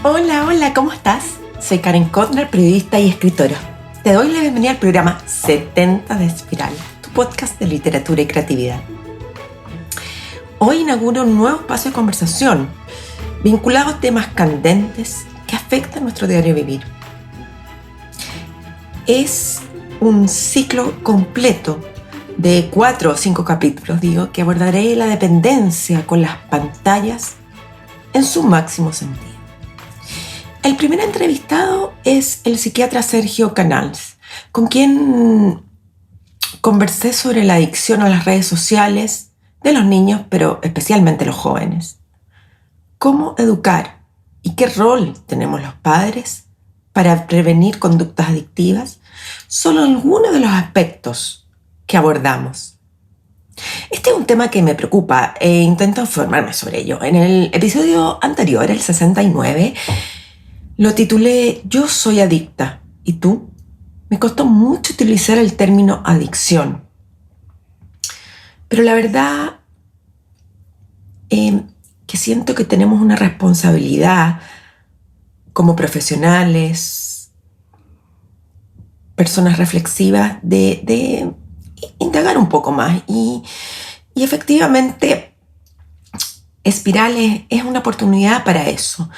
Hola, hola, ¿cómo estás? Soy Karen Kotner, periodista y escritora. Te doy la bienvenida al programa 70 de Espiral, tu podcast de literatura y creatividad. Hoy inauguro un nuevo espacio de conversación vinculado a temas candentes que afectan nuestro diario vivir. Es un ciclo completo de 4 o 5 capítulos, que abordaré la dependencia con las pantallas en su máximo sentido. El primer entrevistado es el psiquiatra Sergio Canals, con quien conversé sobre la adicción a las redes sociales de los niños, pero especialmente los jóvenes. ¿Cómo educar y qué rol tenemos los padres para prevenir conductas adictivas? Son algunos de los aspectos que abordamos. Este es un tema que me preocupa e intento informarme sobre ello. En el episodio anterior, el 69, lo titulé Yo soy adicta. ¿Y tú? Me costó mucho utilizar el término adicción. Pero la verdad que siento que tenemos una responsabilidad como profesionales, personas reflexivas, de indagar un poco más. Y efectivamente, Espirales es una oportunidad para eso,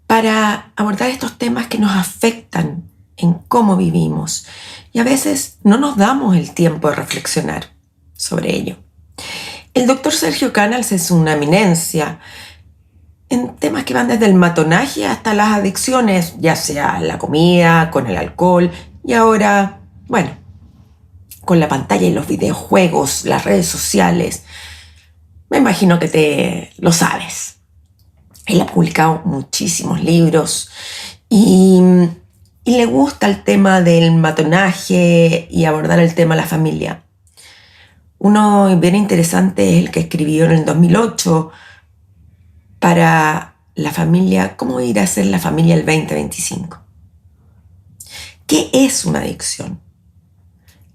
para abordar estos temas que nos afectan en cómo vivimos. Y a veces no nos damos el tiempo de reflexionar sobre ello. El doctor Sergio Canals es una eminencia en temas que van desde el matonaje hasta las adicciones, ya sea la comida, con el alcohol y ahora, con la pantalla y los videojuegos, las redes sociales. Me imagino que te lo sabes. Él ha publicado muchísimos libros y le gusta el tema del matonaje y abordar el tema de la familia. Uno bien interesante es el que escribió en el 2008 para la familia, cómo ir a ser la familia el 2025. ¿Qué es una adicción?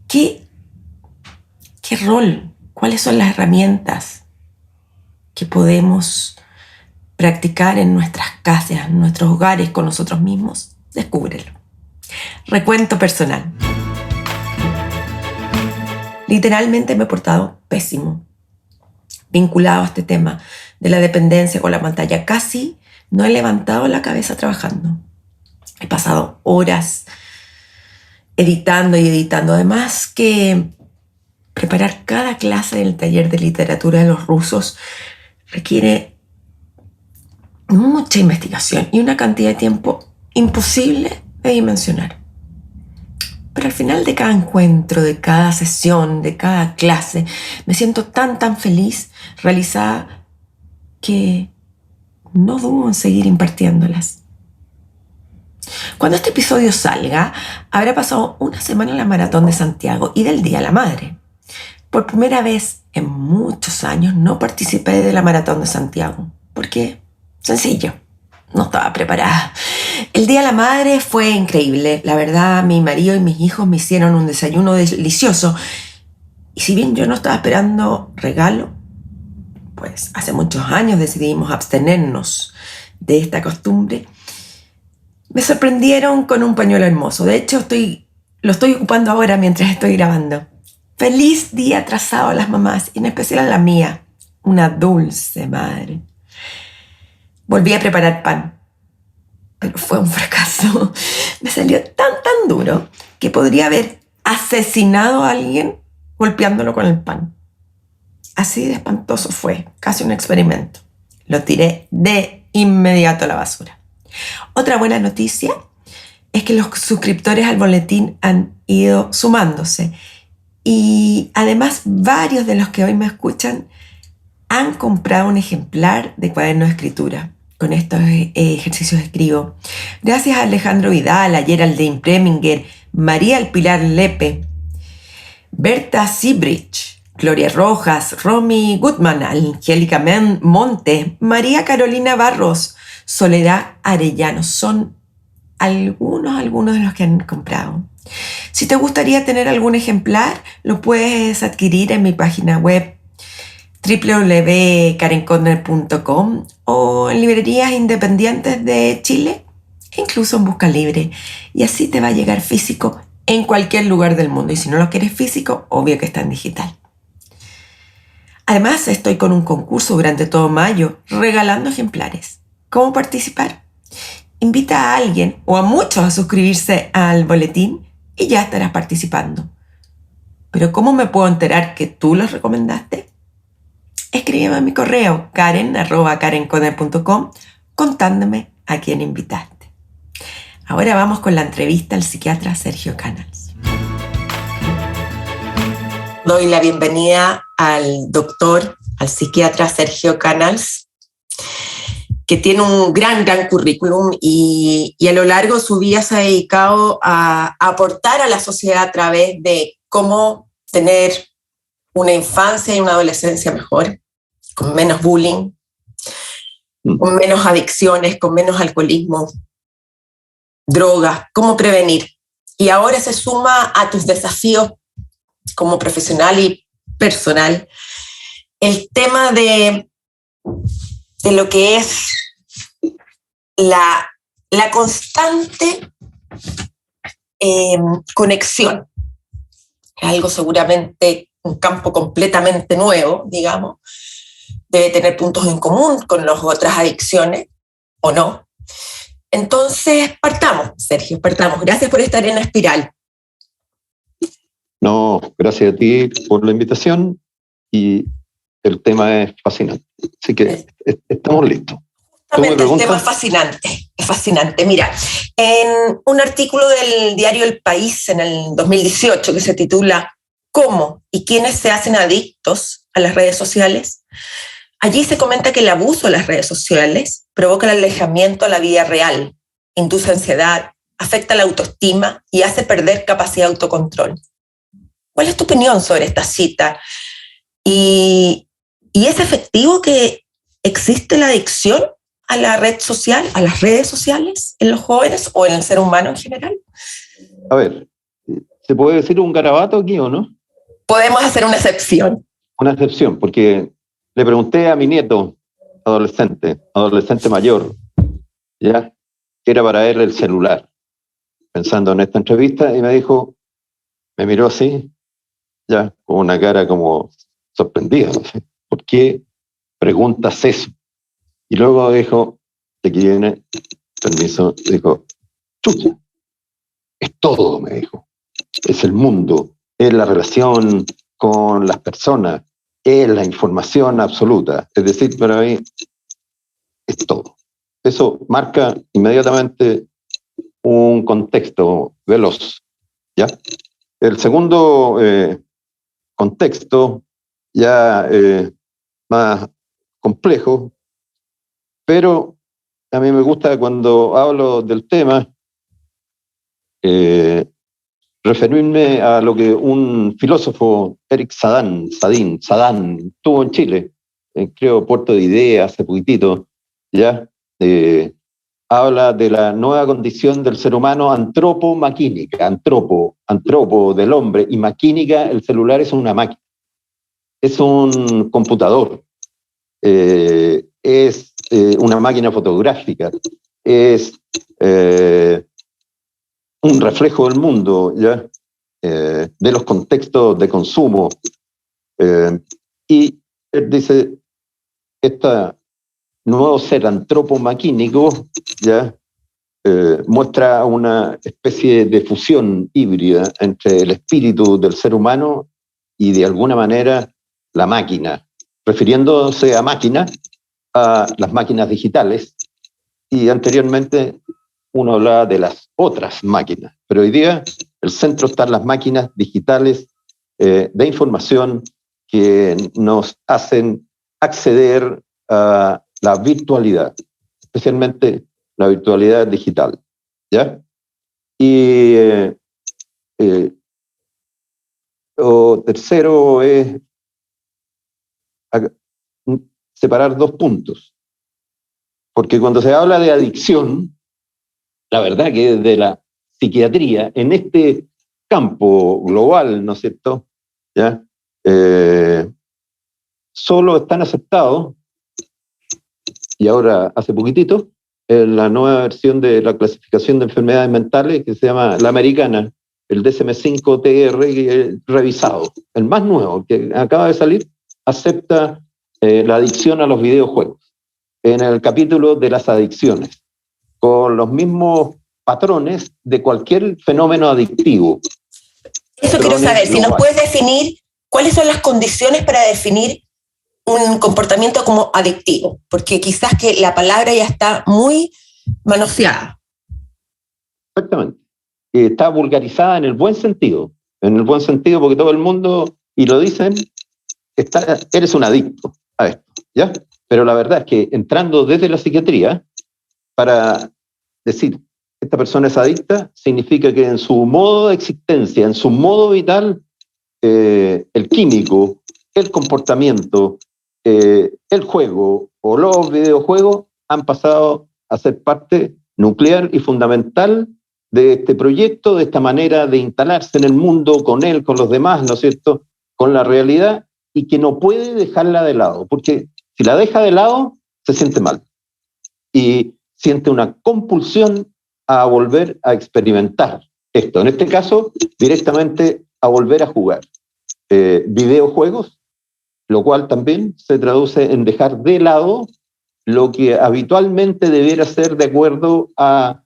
¿Qué rol? ¿Cuáles son las herramientas que podemos practicar en nuestras casas, en nuestros hogares, con nosotros mismos? Descúbrelo. Recuento personal. Literalmente me he portado pésimo, vinculado a este tema de la dependencia con la pantalla. Casi no he levantado la cabeza trabajando. He pasado horas editando y editando. Además que preparar cada clase del taller de literatura de los rusos requiere mucha investigación y una cantidad de tiempo imposible de dimensionar. Pero al final de cada encuentro, de cada sesión, de cada clase, me siento tan feliz, realizada, que no dudo en seguir impartiéndolas. Cuando este episodio salga, habrá pasado una semana en la Maratón de Santiago y del Día de la Madre. Por primera vez en muchos años no participé de la Maratón de Santiago. ¿Por qué? Sencillo, no estaba preparada. El Día de la Madre fue increíble. La verdad, mi marido y mis hijos me hicieron un desayuno delicioso. Y si bien yo no estaba esperando regalo, pues hace muchos años decidimos abstenernos de esta costumbre. Me sorprendieron con un pañuelo hermoso. De hecho, lo estoy ocupando ahora mientras estoy grabando. Feliz día atrasado a las mamás, y en especial a la mía, una dulce madre. Volví a preparar pan, pero fue un fracaso. Me salió tan duro que podría haber asesinado a alguien golpeándolo con el pan. Así de espantoso fue, casi un experimento. Lo tiré de inmediato a la basura. Otra buena noticia es que los suscriptores al boletín han ido sumándose. Y además varios de los que hoy me escuchan han comprado un ejemplar de Cuaderno de Escritura. Con estos ejercicios escribo. Gracias a Alejandro Vidal, a Geraldine Preminger, María El Pilar Lepe, Berta Siebrich, Gloria Rojas, Romy Goodman, Angélica Montes, María Carolina Barros, Soledad Arellano. Son algunos de los que han comprado. Si te gustaría tener algún ejemplar, lo puedes adquirir en mi página web www.karenconner.com o en librerías independientes de Chile e incluso en Busca Libre. Y así te va a llegar físico en cualquier lugar del mundo. Y si no lo quieres físico, obvio que está en digital. Además, estoy con un concurso durante todo mayo regalando ejemplares. ¿Cómo participar? Invita a alguien o a muchos a suscribirse al boletín y ya estarás participando. ¿Pero cómo me puedo enterar que tú los recomendaste? Escríbeme a mi correo karen@karenconner.com contándome a quién invitaste. Ahora vamos con la entrevista al psiquiatra Sergio Canals. Doy la bienvenida al doctor, al psiquiatra Sergio Canals, que tiene un gran currículum y a lo largo de su vida se ha dedicado a aportar a la sociedad a través de cómo tener una infancia y una adolescencia mejor, con menos bullying, con menos adicciones, con menos alcoholismo, drogas, cómo prevenir. Y ahora se suma a tus desafíos como profesional y personal el tema de lo que es la constante conexión. Es algo seguramente, un campo completamente nuevo, digamos. Debe tener puntos en común con las otras adicciones, ¿o no? Entonces, partamos, Sergio, partamos. Gracias por estar en Espiral. No, gracias a ti por la invitación y el tema es fascinante. Así que estamos listos. El tema es fascinante. Mira, en un artículo del diario El País en el 2018 que se titula ¿Cómo y quiénes se hacen adictos a las redes sociales? Allí se comenta que el abuso de las redes sociales provoca el alejamiento a la vida real, induce ansiedad, afecta la autoestima y hace perder capacidad de autocontrol. ¿Cuál es tu opinión sobre esta cita? ¿Y es efectivo que existe la adicción a la red social, a las redes sociales en los jóvenes o en el ser humano en general? A ver, ¿se puede decir un garabato aquí o no? Podemos hacer una excepción. Una excepción, porque le pregunté a mi nieto, adolescente mayor, ya, que era para él el celular, pensando en esta entrevista, y me dijo, me miró así, ya, con una cara como sorprendida, no sé, ¿por qué preguntas eso? Y luego dijo, de aquí viene, permiso, dijo, chucha, es todo, me dijo, es el mundo, es la relación con las personas, es la información absoluta, es decir, para mí es todo. Eso marca inmediatamente un contexto veloz, ¿ya? El segundo contexto, ya más complejo, pero a mí me gusta cuando hablo del tema referirme a lo que un filósofo, Eric Sadin, tuvo en Chile, creo Puerto de Ideas, hace poquitito, ¿ya? Habla de la nueva condición del ser humano antropo-maquínica, antropo del hombre, y maquínica, el celular es una máquina, es un computador, es una máquina fotográfica, es un reflejo del mundo, ¿ya? De los contextos de consumo. Y él dice, este nuevo ser antropomaquínico, ¿ya? Muestra una especie de fusión híbrida entre el espíritu del ser humano y de alguna manera la máquina, refiriéndose a máquina, a las máquinas digitales, y anteriormente uno hablaba de las otras máquinas, pero hoy día el centro están las máquinas digitales de información que nos hacen acceder a la virtualidad, especialmente la virtualidad digital, ¿ya? Y lo tercero es separar dos puntos, porque cuando se habla de adicción, la verdad que desde la psiquiatría, en este campo global, ¿no es cierto?, ¿ya? solo están aceptados, y ahora hace poquitito, en la nueva versión de la clasificación de enfermedades mentales que se llama la americana, el DSM-5-TR revisado, el más nuevo, que acaba de salir, acepta la adicción a los videojuegos en el capítulo de las adicciones, con los mismos patrones de cualquier fenómeno adictivo. Eso quiero saber, si nos puedes definir cuáles son las condiciones para definir un comportamiento como adictivo, porque quizás que la palabra ya está muy manoseada. Exactamente. Está vulgarizada en el buen sentido porque todo el mundo, y lo dicen, eres un adicto a esto, ¿ya? Pero la verdad es que entrando desde la psiquiatría, para decir esta persona es adicta, significa que en su modo de existencia, en su modo vital, el químico, el comportamiento, el juego o los videojuegos han pasado a ser parte nuclear y fundamental de este proyecto, de esta manera de instalarse en el mundo con él, con los demás, ¿no es cierto?, con la realidad, y que no puede dejarla de lado, porque si la deja de lado, se siente mal y siente una compulsión a volver a experimentar esto, en este caso, directamente a volver a jugar videojuegos, lo cual también se traduce en dejar de lado lo que habitualmente debiera ser de acuerdo a,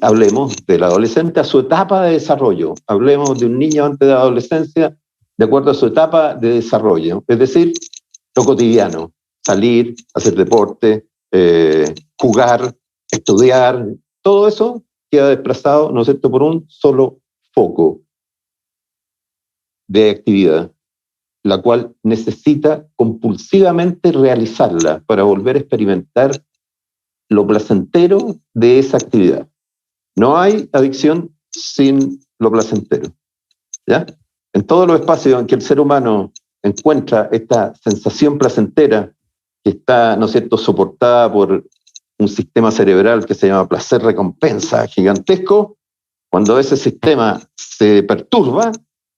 hablemos del adolescente a su etapa de desarrollo, hablemos de un niño antes de la adolescencia, de acuerdo a su etapa de desarrollo, es decir, lo cotidiano, salir, hacer deporte, jugar, estudiar, todo eso queda desplazado, ¿no es cierto?, por un solo foco de actividad, la cual necesita compulsivamente realizarla para volver a experimentar lo placentero de esa actividad. No hay adicción sin lo placentero, ¿ya? En todos los espacios en que el ser humano encuentra esta sensación placentera que está, ¿no es cierto?, soportada por un sistema cerebral que se llama placer-recompensa gigantesco, cuando ese sistema se perturba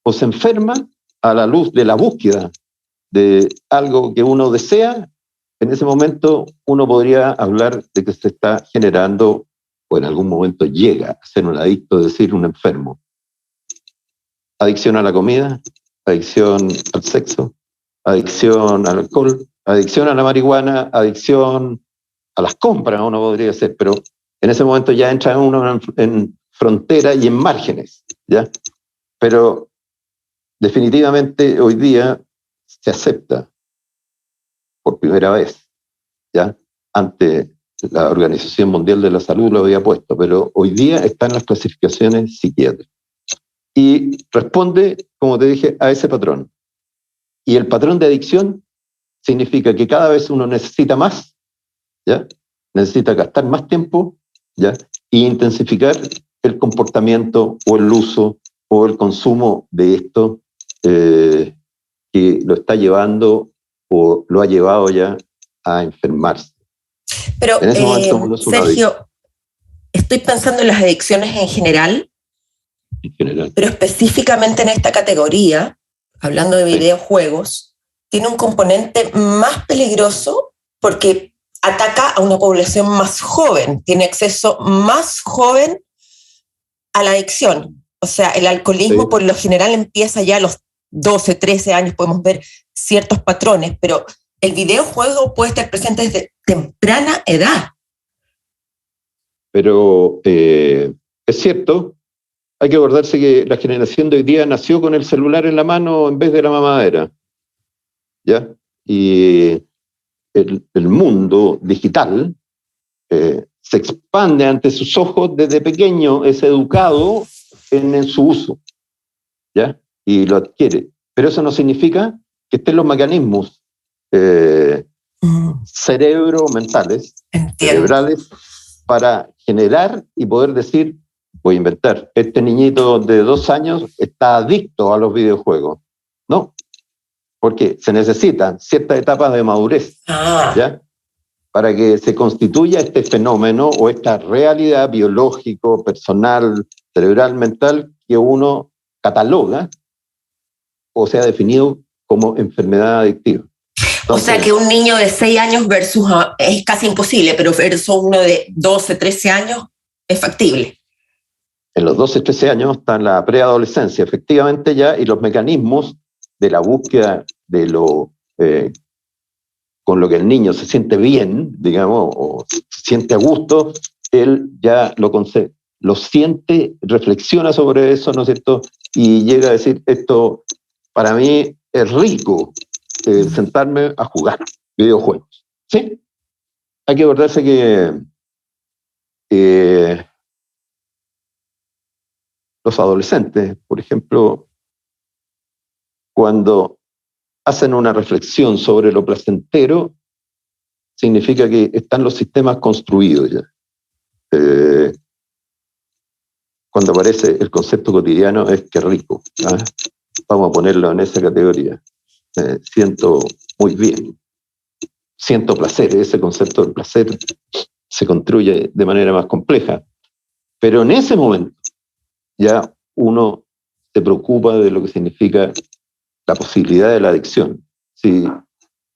o se enferma a la luz de la búsqueda de algo que uno desea, en ese momento uno podría hablar de que se está generando, o en algún momento llega a ser un adicto, es decir, un enfermo. Adicción a la comida, adicción al sexo, adicción al alcohol, adicción a la marihuana, adicción a las compras, uno podría ser, pero en ese momento ya entra uno en frontera y en márgenes, ¿ya? Pero definitivamente hoy día se acepta por primera vez, ¿ya? Ante la Organización Mundial de la Salud lo había puesto, pero hoy día están las clasificaciones psiquiátricas. Y responde, como te dije, a ese patrón. Y el patrón de adicción significa que cada vez uno necesita más, ¿ya? Necesita gastar más tiempo, ¿ya? Y intensificar el comportamiento o el uso o el consumo de esto que lo está llevando o lo ha llevado ya a enfermarse. Pero, Sergio, estoy pensando en las adicciones en general, pero específicamente en esta categoría, hablando de videojuegos, tiene un componente más peligroso porque ataca a una población más joven, tiene acceso más joven a la adicción. O sea, el alcoholismo por lo general empieza ya a los 12, 13 años, podemos ver ciertos patrones, pero el videojuego puede estar presente desde temprana edad. Pero es cierto, hay que acordarse que la generación de hoy día nació con el celular en la mano en vez de la mamadera, ¿ya? Y el mundo digital se expande ante sus ojos desde pequeño, es educado en su uso, ¿ya? Y lo adquiere. Pero eso no significa que estén los mecanismos cerebrales para generar y poder decir, voy a inventar, este niñito de 2 años está adicto a los videojuegos. No, porque se necesitan ciertas etapas de madurez, ¿ya? Para que se constituya este fenómeno o esta realidad biológico, personal, cerebral, mental, que uno cataloga o sea definido como enfermedad adictiva. O sea que un niño de 6 años versus, es casi imposible, pero versus uno de 12, 13 años es factible. En los 12, 13 años está en la preadolescencia, efectivamente ya, y los mecanismos de la búsqueda de lo con lo que el niño se siente bien, digamos, o se siente a gusto, él ya lo siente, reflexiona sobre eso, ¿no es cierto? Y llega a decir, esto para mí es rico, sentarme a jugar videojuegos. ¿Sí? Hay que acordarse que los adolescentes, por ejemplo, cuando hacen una reflexión sobre lo placentero, significa que están los sistemas construidos ya. Cuando aparece el concepto cotidiano es que rico. ¿Ah? Vamos a ponerlo en esa categoría. Siento muy bien. Siento placer. Ese concepto del placer se construye de manera más compleja. Pero en ese momento ya uno se preocupa de lo que significa la posibilidad de la adicción. Si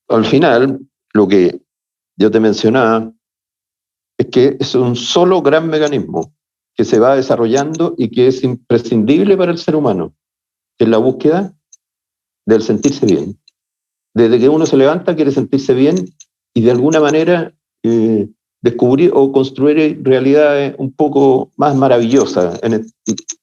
al final lo que yo te mencionaba es que es un solo gran mecanismo que se va desarrollando y que es imprescindible para el ser humano, que es la búsqueda del sentirse bien. Desde que uno se levanta quiere sentirse bien y de alguna manera descubrir o construir realidades un poco más maravillosas.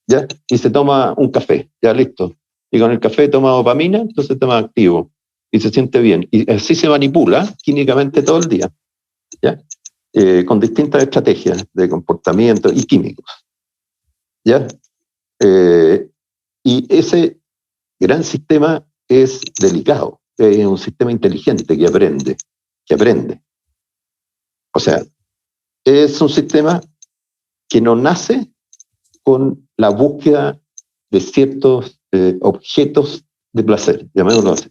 ¿Ya? Y se toma un café, ya listo. Y con el café toma dopamina, entonces está más activo y se siente bien. Y así se manipula químicamente todo el día, ¿ya? Con distintas estrategias de comportamiento y químicos, ¿ya? Y ese gran sistema es delicado, es un sistema inteligente que aprende. O sea, es un sistema que no nace con la búsqueda de ciertos objetos de placer, llamémoslo así,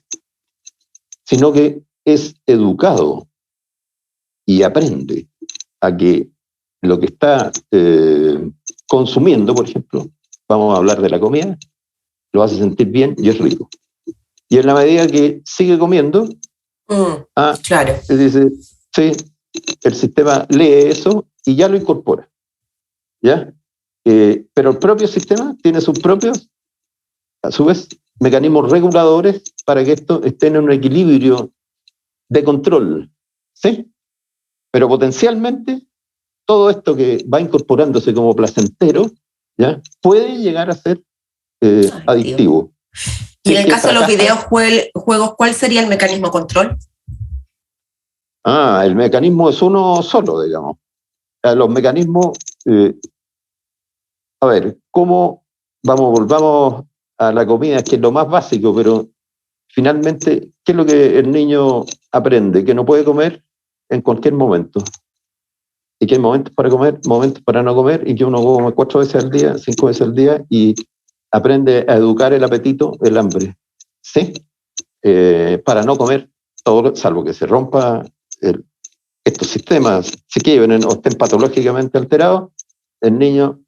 sino que es educado y aprende a que lo que está consumiendo, por ejemplo, vamos a hablar de la comida, lo hace sentir bien y es rico. Y en la medida que sigue comiendo, claro. Dice, sí, el sistema lee eso y ya lo incorpora. ¿Ya? Pero el propio sistema tiene sus propios, a su vez, mecanismos reguladores para que esto esté en un equilibrio de control. ¿Sí? Pero potencialmente, todo esto que va incorporándose como placentero, ¿ya? Puede llegar a ser adictivo. Y en el caso de los videojuegos, ¿cuál sería el mecanismo de control? El mecanismo es uno solo, digamos. Los mecanismos, a ver, ¿cómo volvamos a la comida, que es lo más básico, pero finalmente, ¿qué es lo que el niño aprende? Que no puede comer en cualquier momento. Y que hay momentos para comer, momentos para no comer, y que uno come 4 veces al día, 5 veces al día, y aprende a educar el apetito, el hambre. ¿Sí? Para no comer todo, salvo que se rompa estos sistemas, se quiebren o estén patológicamente alterados, el niño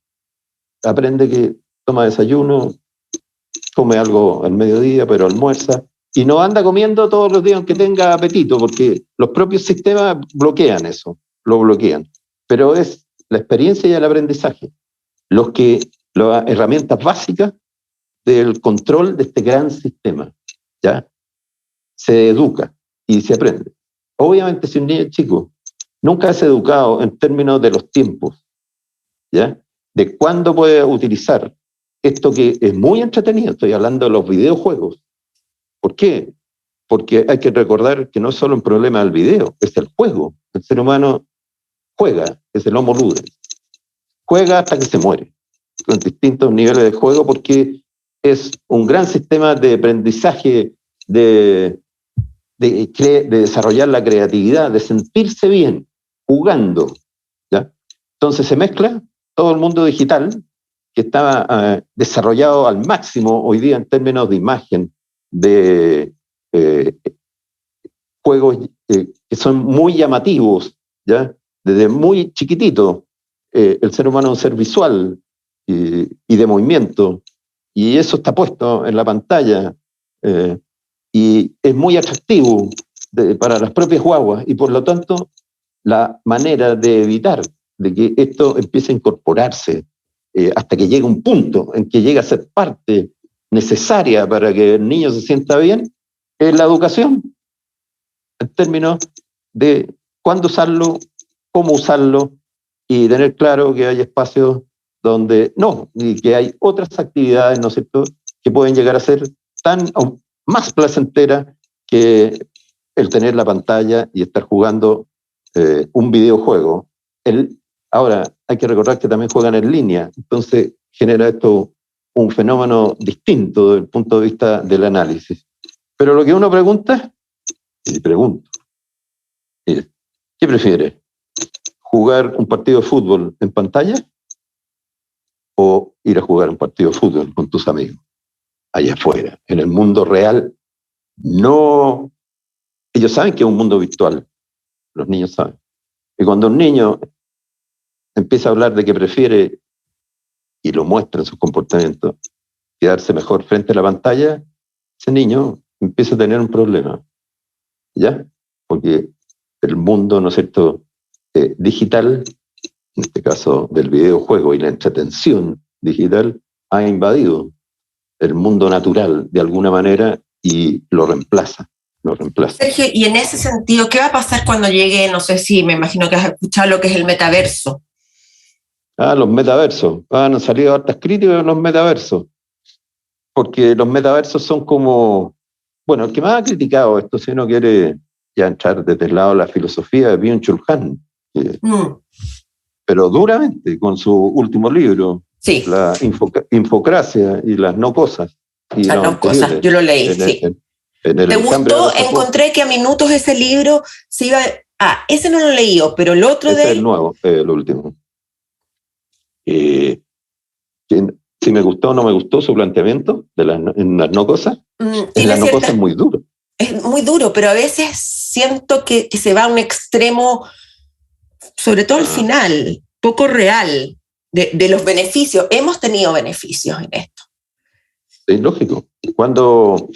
aprende que toma desayuno, come algo al mediodía, pero almuerza, y no anda comiendo todos los días aunque tenga apetito, porque los propios sistemas bloquean eso, lo bloquean. Pero es la experiencia y el aprendizaje las herramientas básicas del control de este gran sistema, ¿ya? Se educa y se aprende. Obviamente, si un niño chico nunca es educado en términos de los tiempos, ¿ya? De cuándo puede utilizar esto que es muy entretenido, estoy hablando de los videojuegos. ¿Por qué? Porque hay que recordar que no es solo un problema del video, es el juego. El ser humano juega, es el homo ludens. Juega hasta que se muere, con distintos niveles de juego, porque es un gran sistema de aprendizaje, de desarrollar la creatividad, de sentirse bien, jugando, ¿ya? Entonces se mezcla todo el mundo digital, que está desarrollado al máximo hoy día en términos de imagen, de juegos que son muy llamativos, ¿ya? Desde muy chiquitito, el ser humano es un ser visual y de movimiento, y eso está puesto en la pantalla, y es muy atractivo, para las propias guaguas, y por lo tanto la manera de evitar de que esto empiece a incorporarse hasta que llegue un punto en que llegue a ser parte necesaria para que el niño se sienta bien, es la educación, en términos de cuándo usarlo, cómo usarlo, y tener claro que hay espacios donde no, y que hay otras actividades, ¿no es cierto?, que pueden llegar a ser tan o más placenteras que el tener la pantalla y estar jugando un videojuego. Ahora, hay que recordar que también juegan en línea, entonces genera esto un fenómeno distinto desde el punto de vista del análisis. Pero lo que uno pregunta, y pregunto, es, ¿qué prefiere? ¿Jugar un partido de fútbol en pantalla o ir a jugar un partido de fútbol con tus amigos allá afuera, en el mundo real? No, ellos saben que es un mundo virtual, los niños saben. Y cuando un niño empieza a hablar de que prefiere, y lo muestra en sus comportamientos, quedarse mejor frente a la pantalla, ese niño empieza a tener un problema, ¿ya? Porque el mundo, ¿no es cierto?, digital, en este caso del videojuego y la entretención digital, ha invadido el mundo natural de alguna manera y lo reemplaza. Sergio, y en ese sentido, ¿qué va a pasar cuando llegue, no sé si me imagino que has escuchado lo que es el metaverso? Los metaversos. Han salido hartas críticas de los metaversos, porque los metaversos son como, bueno, el que más ha criticado esto, si uno quiere ya entrar desde el lado de la filosofía de Byung-Chul Han, pero duramente, con su último libro, sí, la infocracia y las no cosas. Y las no cosas, yo lo leí, sí. ¿Te gustó? Encontré que a minutos ese libro se iba... ese no lo leí, pero el otro ese es el nuevo, el último. Si me gustó o no me gustó su planteamiento de las no cosas, en las no cosas es muy duro. Es muy duro, pero a veces siento que se va a un extremo, sobre todo al final, poco real, de los beneficios. Hemos tenido beneficios en esto. Es lógico. Cuando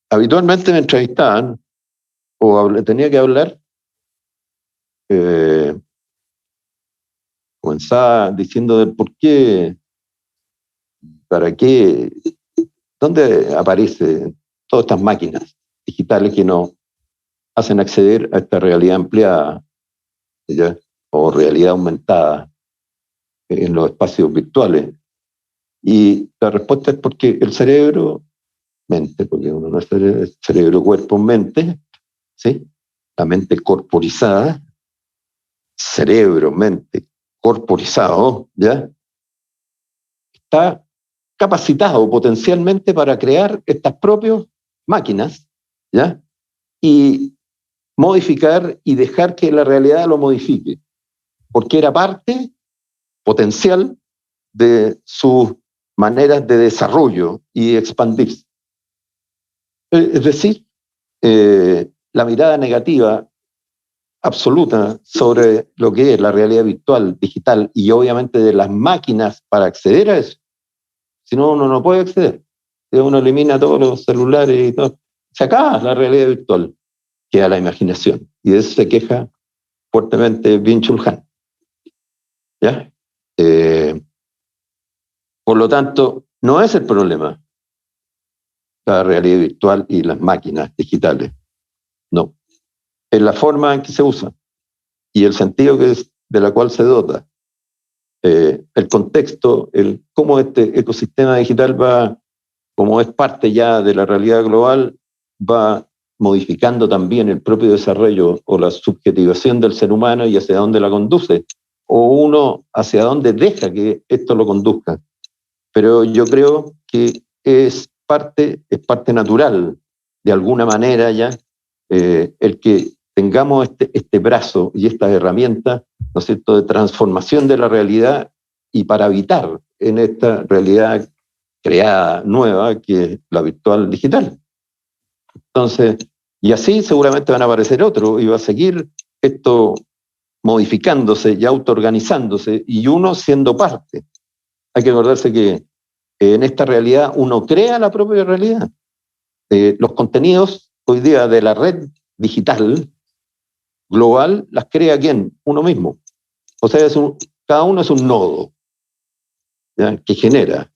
habitualmente me entrevistaban o tenía que hablar, comenzaba diciendo de por qué, para qué, dónde aparecen todas estas máquinas digitales que nos hacen acceder a esta realidad ampliada, ¿ya?, o realidad aumentada en los espacios virtuales. Y la respuesta es porque el cerebro, mente, porque uno no es cerebro, cuerpo, mente, ¿sí? La mente corporizada, cerebro, mente, corporizado, ¿ya?, está capacitado potencialmente para crear estas propias máquinas, ¿ya?, y modificar y dejar que la realidad lo modifique, porque era parte potencial de sus maneras de desarrollo y expandirse. Es decir, la mirada negativa absoluta sobre lo que es la realidad virtual, digital, y obviamente de las máquinas para acceder a eso. Si no, uno no puede acceder. Si uno elimina todos los celulares y todo, se acaba la realidad virtual, queda la imaginación. Y de eso se queja fuertemente Byung-Chul Han, ¿ya? Por lo tanto, no es el problema la realidad virtual y las máquinas digitales. No. Es la forma en que se usa y el sentido de la cual se dota. El contexto, cómo este ecosistema digital va, como es parte ya de la realidad global, va modificando también el propio desarrollo o la subjetivación del ser humano y hacia dónde la conduce, o uno hacia dónde deja que esto lo conduzca. Pero yo creo que es parte natural, de alguna manera ya, el que tengamos este brazo y estas herramientas, ¿no es cierto?, de transformación de la realidad y para habitar en esta realidad creada, nueva, que es la virtual digital. Entonces, y así seguramente van a aparecer otros y va a seguir esto modificándose y autoorganizándose y uno siendo parte. Hay que acordarse que en esta realidad uno crea la propia realidad. Los contenidos hoy día de la red digital global las crea ¿quién? Uno mismo. O sea, cada uno es un nodo, ¿ya? Que genera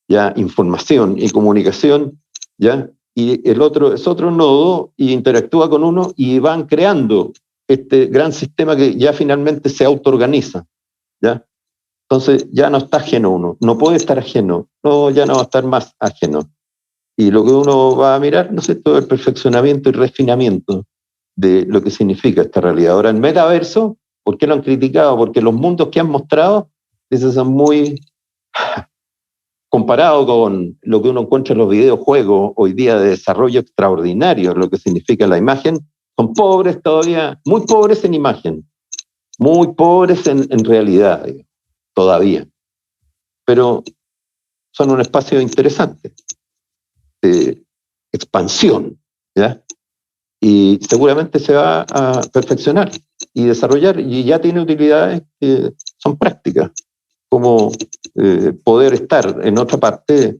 ya información y comunicación, ¿ya? Y el otro es otro nodo y interactúa con uno y van creando este gran sistema que ya finalmente se autoorganiza, ¿ya? Entonces ya no está ajeno uno, no puede estar ajeno, no, ya no va a estar más ajeno. Y lo que uno va a mirar, no sé, todo el perfeccionamiento y refinamiento de lo que significa esta realidad. Ahora, el metaverso, ¿por qué lo han criticado? Porque los mundos que han mostrado, esos son muy, comparado con lo que uno encuentra en los videojuegos hoy día de desarrollo extraordinario, lo que significa la imagen, son pobres todavía, muy pobres en imagen, muy pobres en realidad, todavía. Pero son un espacio interesante de expansión, ¿ya? Y seguramente se va a perfeccionar y desarrollar, y ya tiene utilidades que son prácticas, como poder estar en otra parte,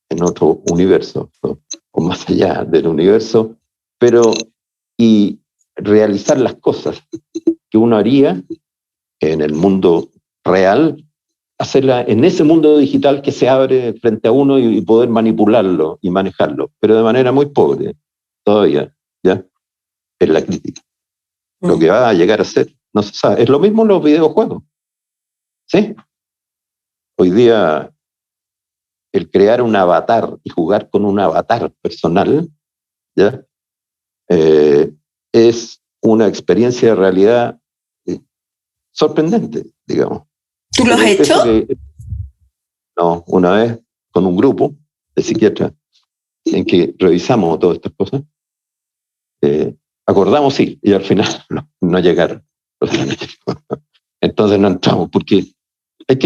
en otro universo, ¿no? O más allá del universo, pero y realizar las cosas que uno haría en el mundo real, hacerla en ese mundo digital que se abre frente a uno y poder manipularlo y manejarlo, pero de manera muy pobre todavía, ¿ya? Es la crítica. Lo que va a llegar a ser, no se sabe. Es lo mismo en los videojuegos, ¿sí? Hoy día, el crear un avatar y jugar con un avatar personal, ¿ya? Es una experiencia de realidad sorprendente, digamos. ¿Tú lo has hecho? No, una vez con un grupo de psiquiatras en que revisamos todas estas cosas, acordamos sí, y al final no llegaron. Entonces no entramos, porque hay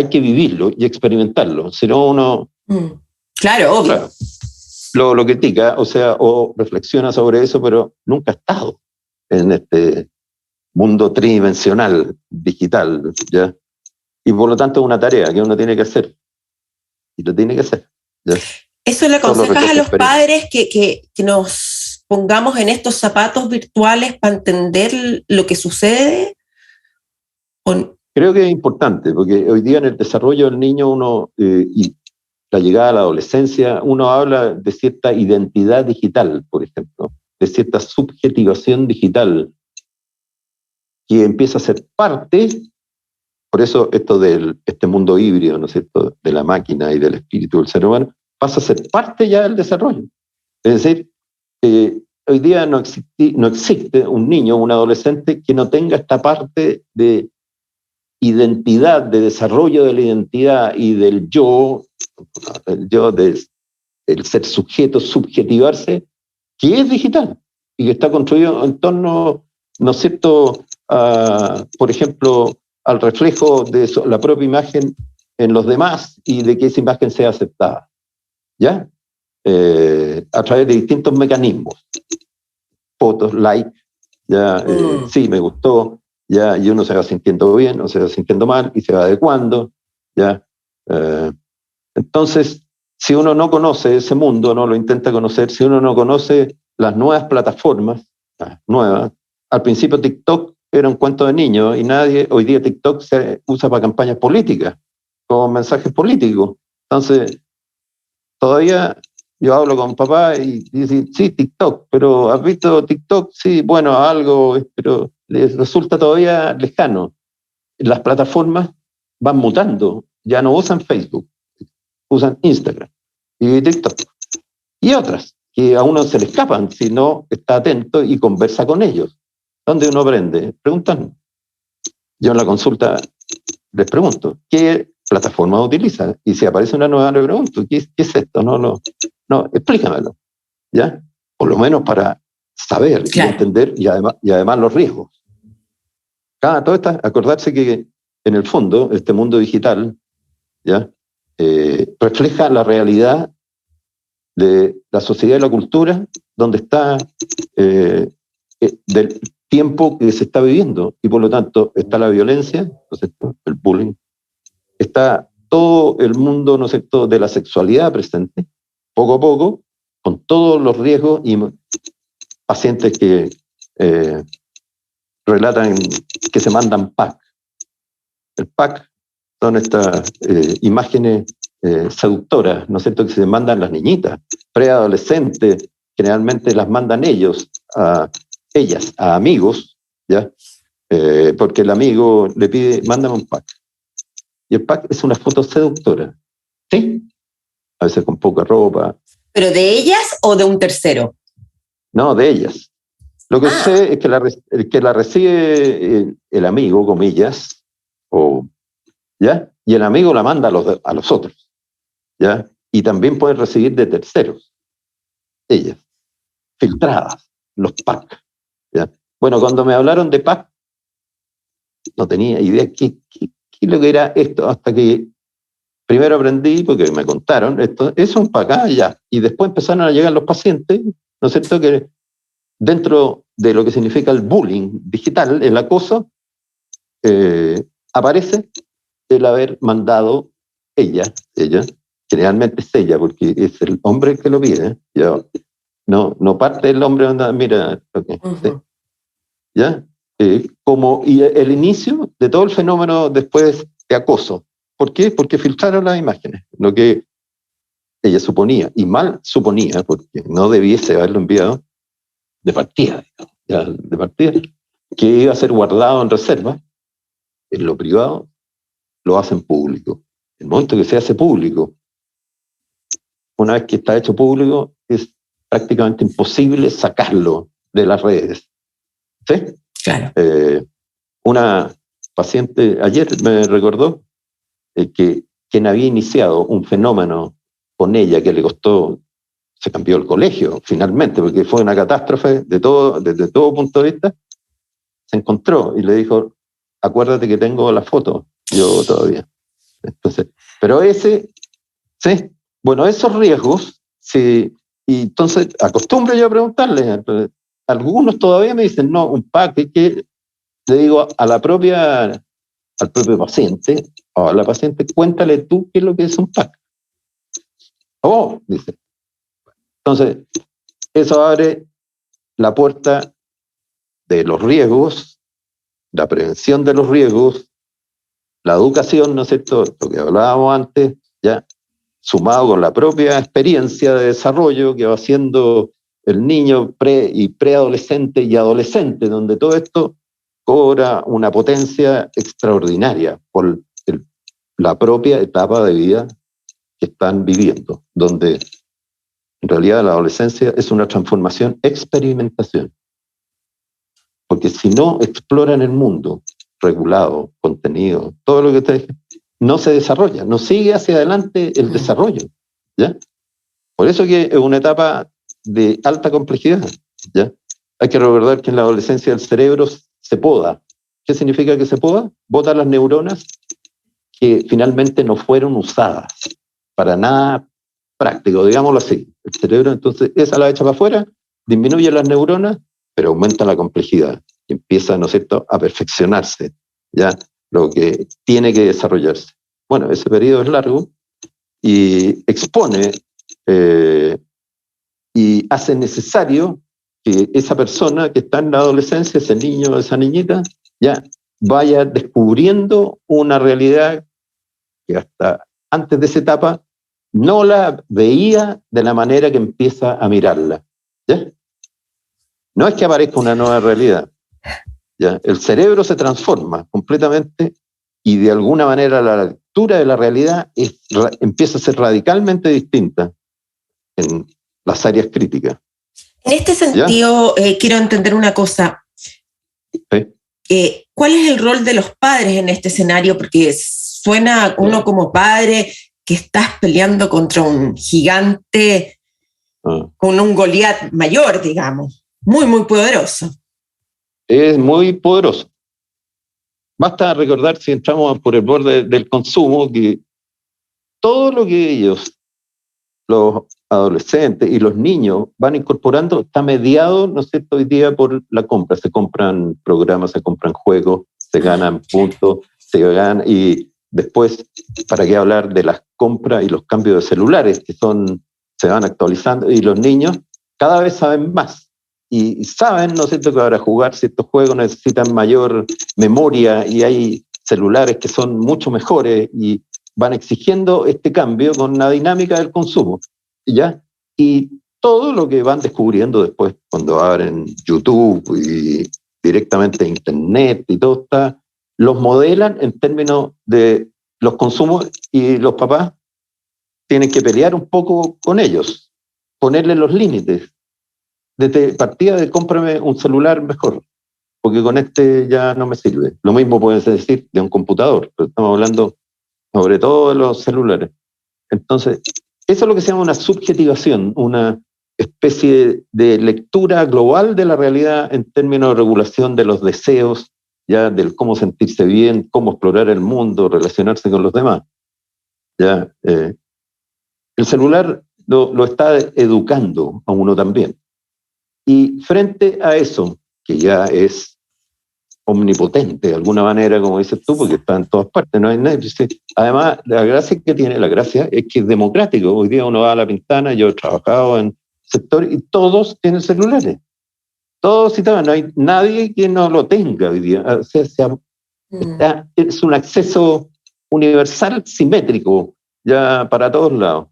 que vivirlo y experimentarlo, si no uno... Claro, obvio. Claro, lo critica, o sea, o reflexiona sobre eso, pero nunca ha estado en este mundo tridimensional, digital, ¿ya? Y por lo tanto es una tarea que uno tiene que hacer, y lo tiene que hacer, ¿ya? ¿Eso le aconsejas a los padres que nos pongamos en estos zapatos virtuales para entender lo que sucede? Creo que es importante, porque hoy día en el desarrollo del niño uno, y la llegada a la adolescencia, uno habla de cierta identidad digital, por ejemplo, de cierta subjetivación digital, que empieza a ser parte, por eso esto este mundo híbrido, ¿no es cierto?, de la máquina y del espíritu del ser humano, pasa a ser parte ya del desarrollo. Es decir, hoy día no existe un niño o un adolescente que no tenga esta parte de identidad, de desarrollo de la identidad y del yo, del ser sujeto, subjetivarse, que es digital y que está construido en torno, ¿no es cierto?, por ejemplo, al reflejo de la propia imagen en los demás y de que esa imagen sea aceptada, ¿ya? A través de distintos mecanismos, fotos, like, ya, sí, me gustó, ya, y uno se va sintiendo bien o se va sintiendo mal y se va adecuando, ya. Entonces, si uno no conoce ese mundo, no lo intenta conocer, si uno no conoce las nuevas plataformas, nuevas, al principio TikTok era un cuento de niños y hoy día TikTok se usa para campañas políticas, con mensajes políticos. Entonces, todavía yo hablo con papá y dice, sí, TikTok, pero ¿has visto TikTok? Sí, bueno, algo, pero les resulta todavía lejano. Las plataformas van mutando, ya no usan Facebook, usan Instagram y TikTok. Y otras, que a uno se le escapan si no está atento y conversa con ellos. ¿Dónde uno aprende? Preguntando. Yo en la consulta les pregunto, ¿qué plataforma utiliza? Y si aparece una nueva, le pregunto, ¿qué es esto? No, explícamelo, ¿ya? Por lo menos para saber, claro, y entender y además los riesgos. Todo esto, acordarse que en el fondo este mundo digital, ¿ya? Refleja la realidad de la sociedad y la cultura donde está del tiempo que se está viviendo, y por lo tanto está la violencia, ¿no es cierto?, el bullying, está todo el mundo, ¿no es cierto?, de la sexualidad presente, poco a poco, con todos los riesgos y pacientes que relatan que se mandan pack. El pack son estas imágenes seductoras, ¿no es cierto?, que se mandan las niñitas, preadolescentes, generalmente las mandan ellas, a amigos, ¿ya? Porque el amigo le pide, mándame un pack. Y el pack es una foto seductora, ¿sí? A veces con poca ropa. ¿Pero de ellas o de un tercero? No, de ellas. Lo que sé es que la recibe el amigo, comillas, ¿ya? Y el amigo la manda a los otros, ¿ya? Y también puede recibir de terceros, ellas, filtradas, los packs, ¿ya? Bueno, cuando me hablaron de pack, no tenía idea qué es lo que era esto, hasta que primero aprendí, porque me contaron, esto es un pack, ya. Y después empezaron a llegar los pacientes, ¿no es cierto?, que dentro de lo que significa el bullying digital, el acoso, aparece el haber mandado ella, generalmente es ella, porque es el hombre que lo pide, ¿ya? No parte el hombre, mira, okay, ¿sí? ¿Ya? Y el inicio de todo el fenómeno después de acoso. ¿Por qué? Porque filtraron las imágenes, lo que ella suponía, y mal suponía, porque no debiese haberlo enviado de partida, que iba a ser guardado en reserva, en lo privado, lo hacen público. El momento que se hace público, una vez que está hecho público, es prácticamente imposible sacarlo de las redes. ¿Sí? Claro. Una paciente ayer me recordó que quien había iniciado un fenómeno con ella que le costó, se cambió el colegio finalmente, porque fue una catástrofe desde todo punto de vista, se encontró y le dijo, acuérdate que tengo la foto, yo todavía. Entonces, pero sí, bueno, esos riesgos, sí, y entonces acostumbro yo a preguntarle, algunos todavía me dicen, no, un pack, que le digo al propio paciente, o a la paciente, cuéntale tú qué es lo que es un pack. Oh, dice. Entonces, eso abre la puerta de los riesgos, la prevención de los riesgos, la educación, ¿no es cierto?, lo que hablábamos antes, ya, sumado con la propia experiencia de desarrollo que va haciendo el niño preadolescente y adolescente, donde todo esto cobra una potencia extraordinaria por la propia etapa de vida que están viviendo, donde en realidad la adolescencia es una transformación, experimentación. Porque si no exploran el mundo regulado, contenido, todo lo que ustedes dicen, no se desarrolla, no sigue hacia adelante el desarrollo, ¿ya? Por eso que es una etapa de alta complejidad, ¿ya? Hay que recordar que en la adolescencia el cerebro se poda. ¿Qué significa que se poda? Bota las neuronas que finalmente no fueron usadas para nada práctico, digámoslo así. El cerebro, entonces, esa la echa para afuera, disminuye las neuronas, pero aumenta la complejidad y empieza, ¿no es cierto?, a perfeccionarse, ¿ya?, lo que tiene que desarrollarse. Bueno, ese periodo es largo y expone y hace necesario que esa persona que está en la adolescencia, ese niño o esa niñita, ya vaya descubriendo una realidad que hasta antes de esa etapa no la veía de la manera que empieza a mirarla, ¿ya? No es que aparezca una nueva realidad, ¿ya? El cerebro se transforma completamente y de alguna manera la lectura de la realidad empieza a ser radicalmente distinta en las áreas críticas. En este sentido, quiero entender una cosa. ¿Sí? ¿Cuál es el rol de los padres en este escenario? Porque suena uno como padre que estás peleando contra un gigante con un Goliat mayor, digamos, muy, muy poderoso. Es muy poderoso. Basta recordar, si entramos por el borde del consumo, que todo lo que ellos, los adolescentes y los niños, van incorporando está mediado, ¿no es cierto?, hoy día por la compra. Se compran programas, se compran juegos, se ganan puntos, se ganan, y después, ¿para qué hablar de las compras y los cambios de celulares, que son se van actualizando y los niños cada vez saben más y saben, ¿no es cierto?, que para jugar ciertos juegos necesitan mayor memoria y hay celulares que son mucho mejores y van exigiendo este cambio con la dinámica del consumo, ¿ya? Y todo lo que van descubriendo después cuando abren YouTube y directamente Internet y todo está, los modelan en términos de los consumos y los papás tienen que pelear un poco con ellos, ponerle los límites. Desde partida de cómprame un celular mejor, porque con este ya no me sirve. Lo mismo puede decir de un computador, pero estamos hablando sobre todo de los celulares. Entonces, eso es lo que se llama una subjetivación, una especie de lectura global de la realidad en términos de regulación de los deseos, ya del cómo sentirse bien, cómo explorar el mundo, relacionarse con los demás. Ya, el celular lo está educando a uno también. Y frente a eso, que ya es omnipotente de alguna manera, como dices tú, porque está en todas partes, no hay nadie. Además, la gracia que tiene, la gracia es que es democrático. Hoy día uno va a La Pintana, yo he trabajado en sector y todos tienen celulares. Todos y todas, no hay nadie que no lo tenga hoy día. O sea, es un acceso universal simétrico, ya para todos lados.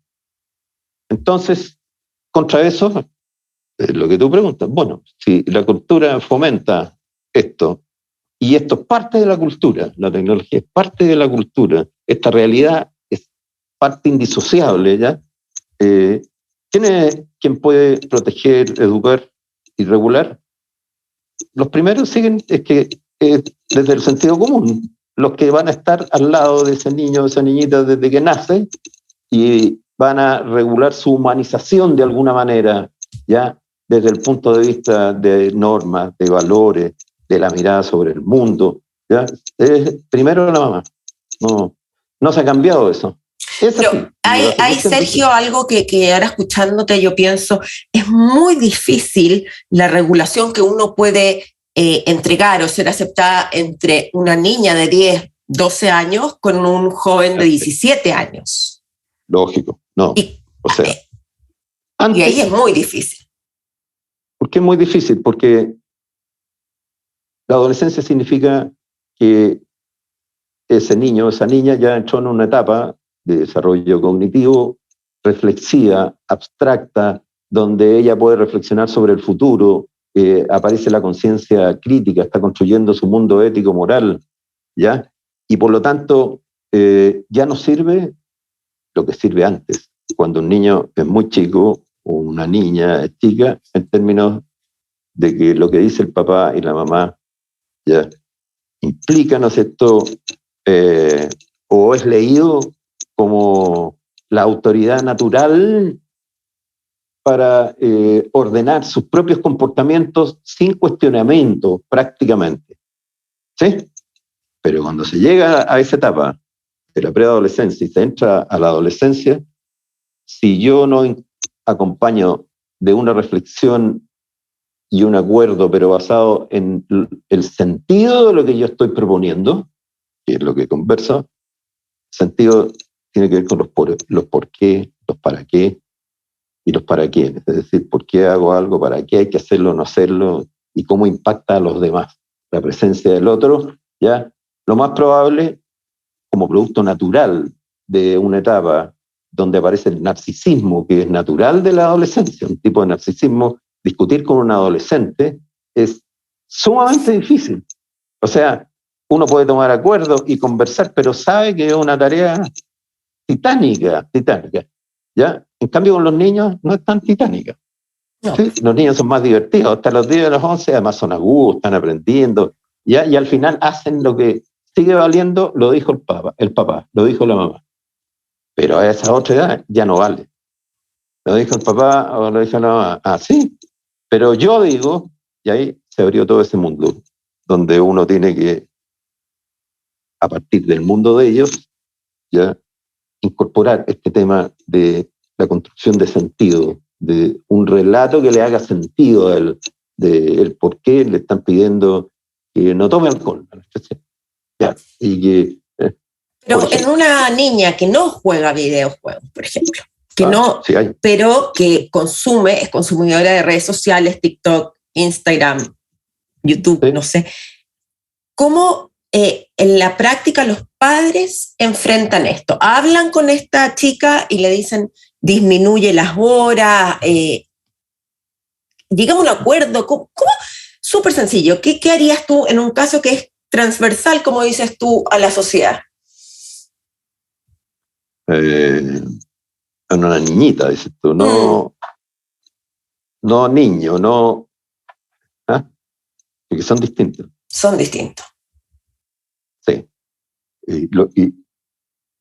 Entonces, contra eso, lo que tú preguntas, bueno, si la cultura fomenta esto, y esto es parte de la cultura, la tecnología es parte de la cultura, esta realidad es parte indisociable, ¿ya? ¿Quién puede proteger, educar y regular? Los primeros siguen, es que desde el sentido común, los que van a estar al lado de ese niño, de esa niñita desde que nace, y van a regular su humanización de alguna manera, ¿ya? Desde el punto de vista de normas, de valores, de la mirada sobre el mundo, ¿ya? Primero la mamá. No se ha cambiado eso. Pero hay Sergio, algo que ahora escuchándote yo pienso, es muy difícil la regulación que uno puede entregar o ser aceptada entre una niña de 10, 12 años con un joven de 17 años. Lógico, no. O sea, y ahí es muy difícil. ¿Por qué es muy difícil? Porque la adolescencia significa que ese niño, esa niña ya entró en una etapa de desarrollo cognitivo, reflexiva, abstracta, donde ella puede reflexionar sobre el futuro, aparece la conciencia crítica, está construyendo su mundo ético, moral, ¿ya? Y por lo tanto, ya no sirve lo que sirve antes, cuando un niño es muy chico o una niña es chica, en términos de que lo que dice el papá y la mamá ya implica, ¿no es cierto?, o es leído como la autoridad natural para ordenar sus propios comportamientos sin cuestionamiento prácticamente, ¿sí? Pero cuando se llega a esa etapa de la preadolescencia y se entra a la adolescencia, si yo no acompaño de una reflexión y un acuerdo, pero basado en el sentido de lo que yo estoy proponiendo, que es lo que converso, sentido tiene que ver con los por qué, los para qué y los para quiénes. Es decir, por qué hago algo, para qué hay que hacerlo o no hacerlo y cómo impacta a los demás. La presencia del otro, ya, lo más probable, como producto natural de una etapa donde aparece el narcisismo, que es natural de la adolescencia, un tipo de narcisismo, discutir con un adolescente es sumamente difícil. O sea, uno puede tomar acuerdos y conversar, pero sabe que es una tarea titánica, ¿ya? En cambio, con los niños no es tan titánica. No. ¿Sí? Los niños son más divertidos, hasta los 10 de los 11, además son agudos, están aprendiendo, ¿ya? Y al final hacen lo que sigue valiendo, lo dijo el papá, lo dijo la mamá. Pero a esa otra edad ya no vale. Lo dijo el papá o lo dijo la mamá. Ah, sí. Pero yo digo, y ahí se abrió todo ese mundo, donde uno tiene que, a partir del mundo de ellos, ya incorporar este tema de la construcción de sentido, de un relato que le haga sentido del por qué le están pidiendo que no tome alcohol. Ya, y que, pero en una niña que no juega videojuegos, por ejemplo, que no, sí hay. pero que es consumidora de redes sociales, TikTok, Instagram, YouTube, Sí. no sé. ¿Cómo en la práctica los padres enfrentan esto? Hablan con esta chica y le dicen, disminuye las horas, llegamos a un acuerdo. ¿Cómo? Súper sencillo. ¿Qué harías tú en un caso que es transversal, como dices tú, a la sociedad? Una niñita, dices tú, no niño, no. Porque son distintos. Son distintos. Sí. Y lo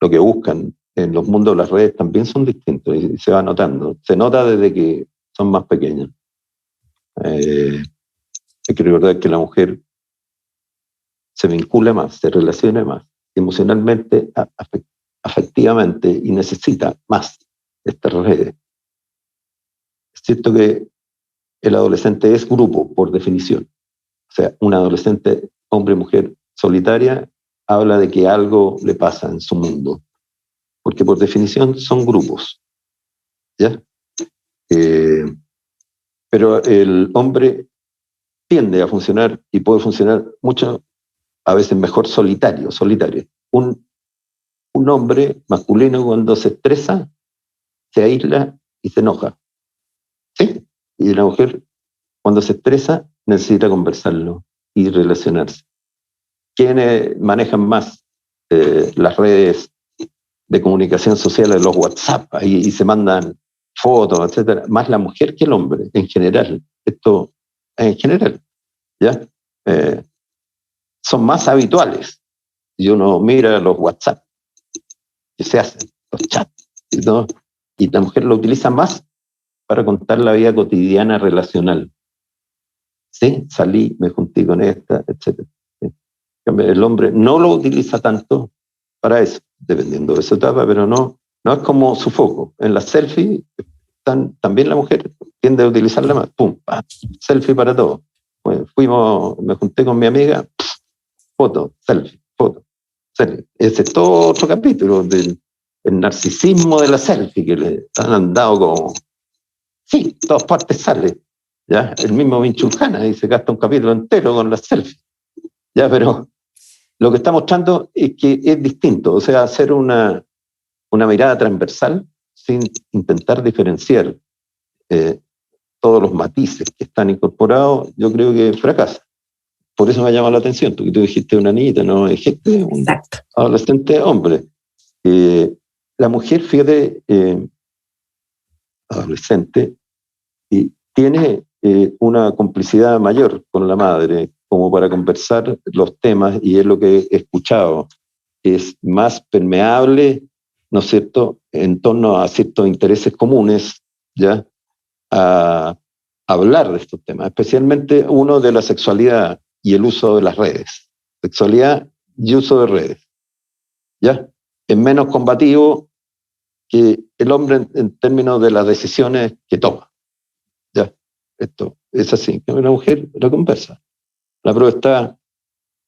que buscan en los mundos de las redes también son distintos y se va notando. Se nota desde que son más pequeños. Hay que recordar que la mujer se vincula más, se relaciona más emocionalmente, afectivamente, y necesita más de estas redes. Es cierto que el adolescente es grupo, por definición. O sea, un adolescente, hombre, mujer, solitaria, habla de que algo le pasa en su mundo, porque por definición son grupos, ¿ya? Pero el hombre tiende a funcionar y puede funcionar mucho, a veces mejor solitario. Un hombre masculino cuando se estresa, se aísla y se enoja, ¿sí? Y la mujer cuando se estresa necesita conversarlo y relacionarse. ¿Quiénes manejan más las redes de comunicación social, de los WhatsApp, y se mandan fotos, etcétera? Más la mujer que el hombre, en general. Esto en general, ¿ya? Son más habituales. Y uno mira los WhatsApp que se hacen, los chats, ¿no? Y la mujer lo utiliza más para contar la vida cotidiana relacional. Sí, salí, me junté con esta, etcétera. ¿Sí? El hombre no lo utiliza tanto para eso, dependiendo de su etapa, pero no es como su foco. En las selfies, también la mujer tiende a utilizarla más. Pum, pam, selfie para todo. Bueno, me junté con mi amiga, foto, selfie, foto, selfie. Ese es todo otro capítulo del narcisismo de la selfie, que le han dado como... Sí, todas partes sale. ¿Ya? El mismo Vinchulcana y se gasta un capítulo entero con las selfies. ¿Ya? Pero lo que está mostrando es que es distinto, o sea, hacer una mirada transversal sin intentar diferenciar todos los matices que están incorporados, yo creo que fracasa. Por eso me llama la atención, porque tú dijiste una niñita, no dijiste un adolescente hombre. La mujer, fíjate, adolescente, y tiene una complicidad mayor con la madre, como para conversar los temas, y es lo que he escuchado. Es más permeable, ¿no es cierto?, en torno a ciertos intereses comunes, ¿ya?, a hablar de estos temas, especialmente uno de la sexualidad y el uso de las redes. Sexualidad y uso de redes, ¿ya? Es menos combativo que el hombre en términos de las decisiones que toma. ¿Ya? Esto es así. Una mujer la conversa. La prueba está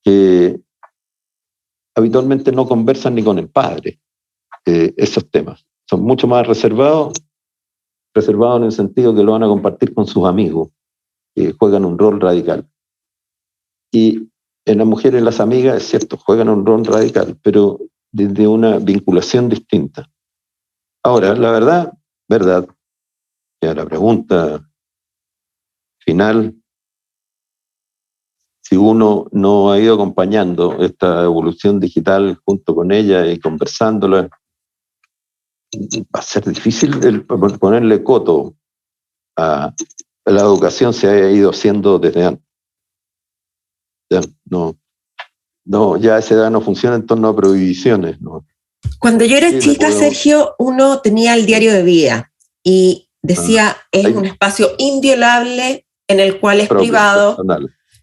que habitualmente no conversan ni con el padre esos temas. Son mucho más reservados en el sentido que lo van a compartir con sus amigos, que juegan un rol radical. Y en las mujeres, las amigas, es cierto, juegan un rol radical, pero desde una vinculación distinta. Ahora, la verdad, que a la pregunta final, si uno no ha ido acompañando esta evolución digital junto con ella y conversándola, va a ser difícil ponerle coto a la educación. Se ha ido haciendo desde antes. Ya, ya a esa edad no funciona en torno a prohibiciones, ¿no? Cuando yo era chica, Sergio, uno tenía el diario de vida y decía, es un espacio inviolable en el cual es privado,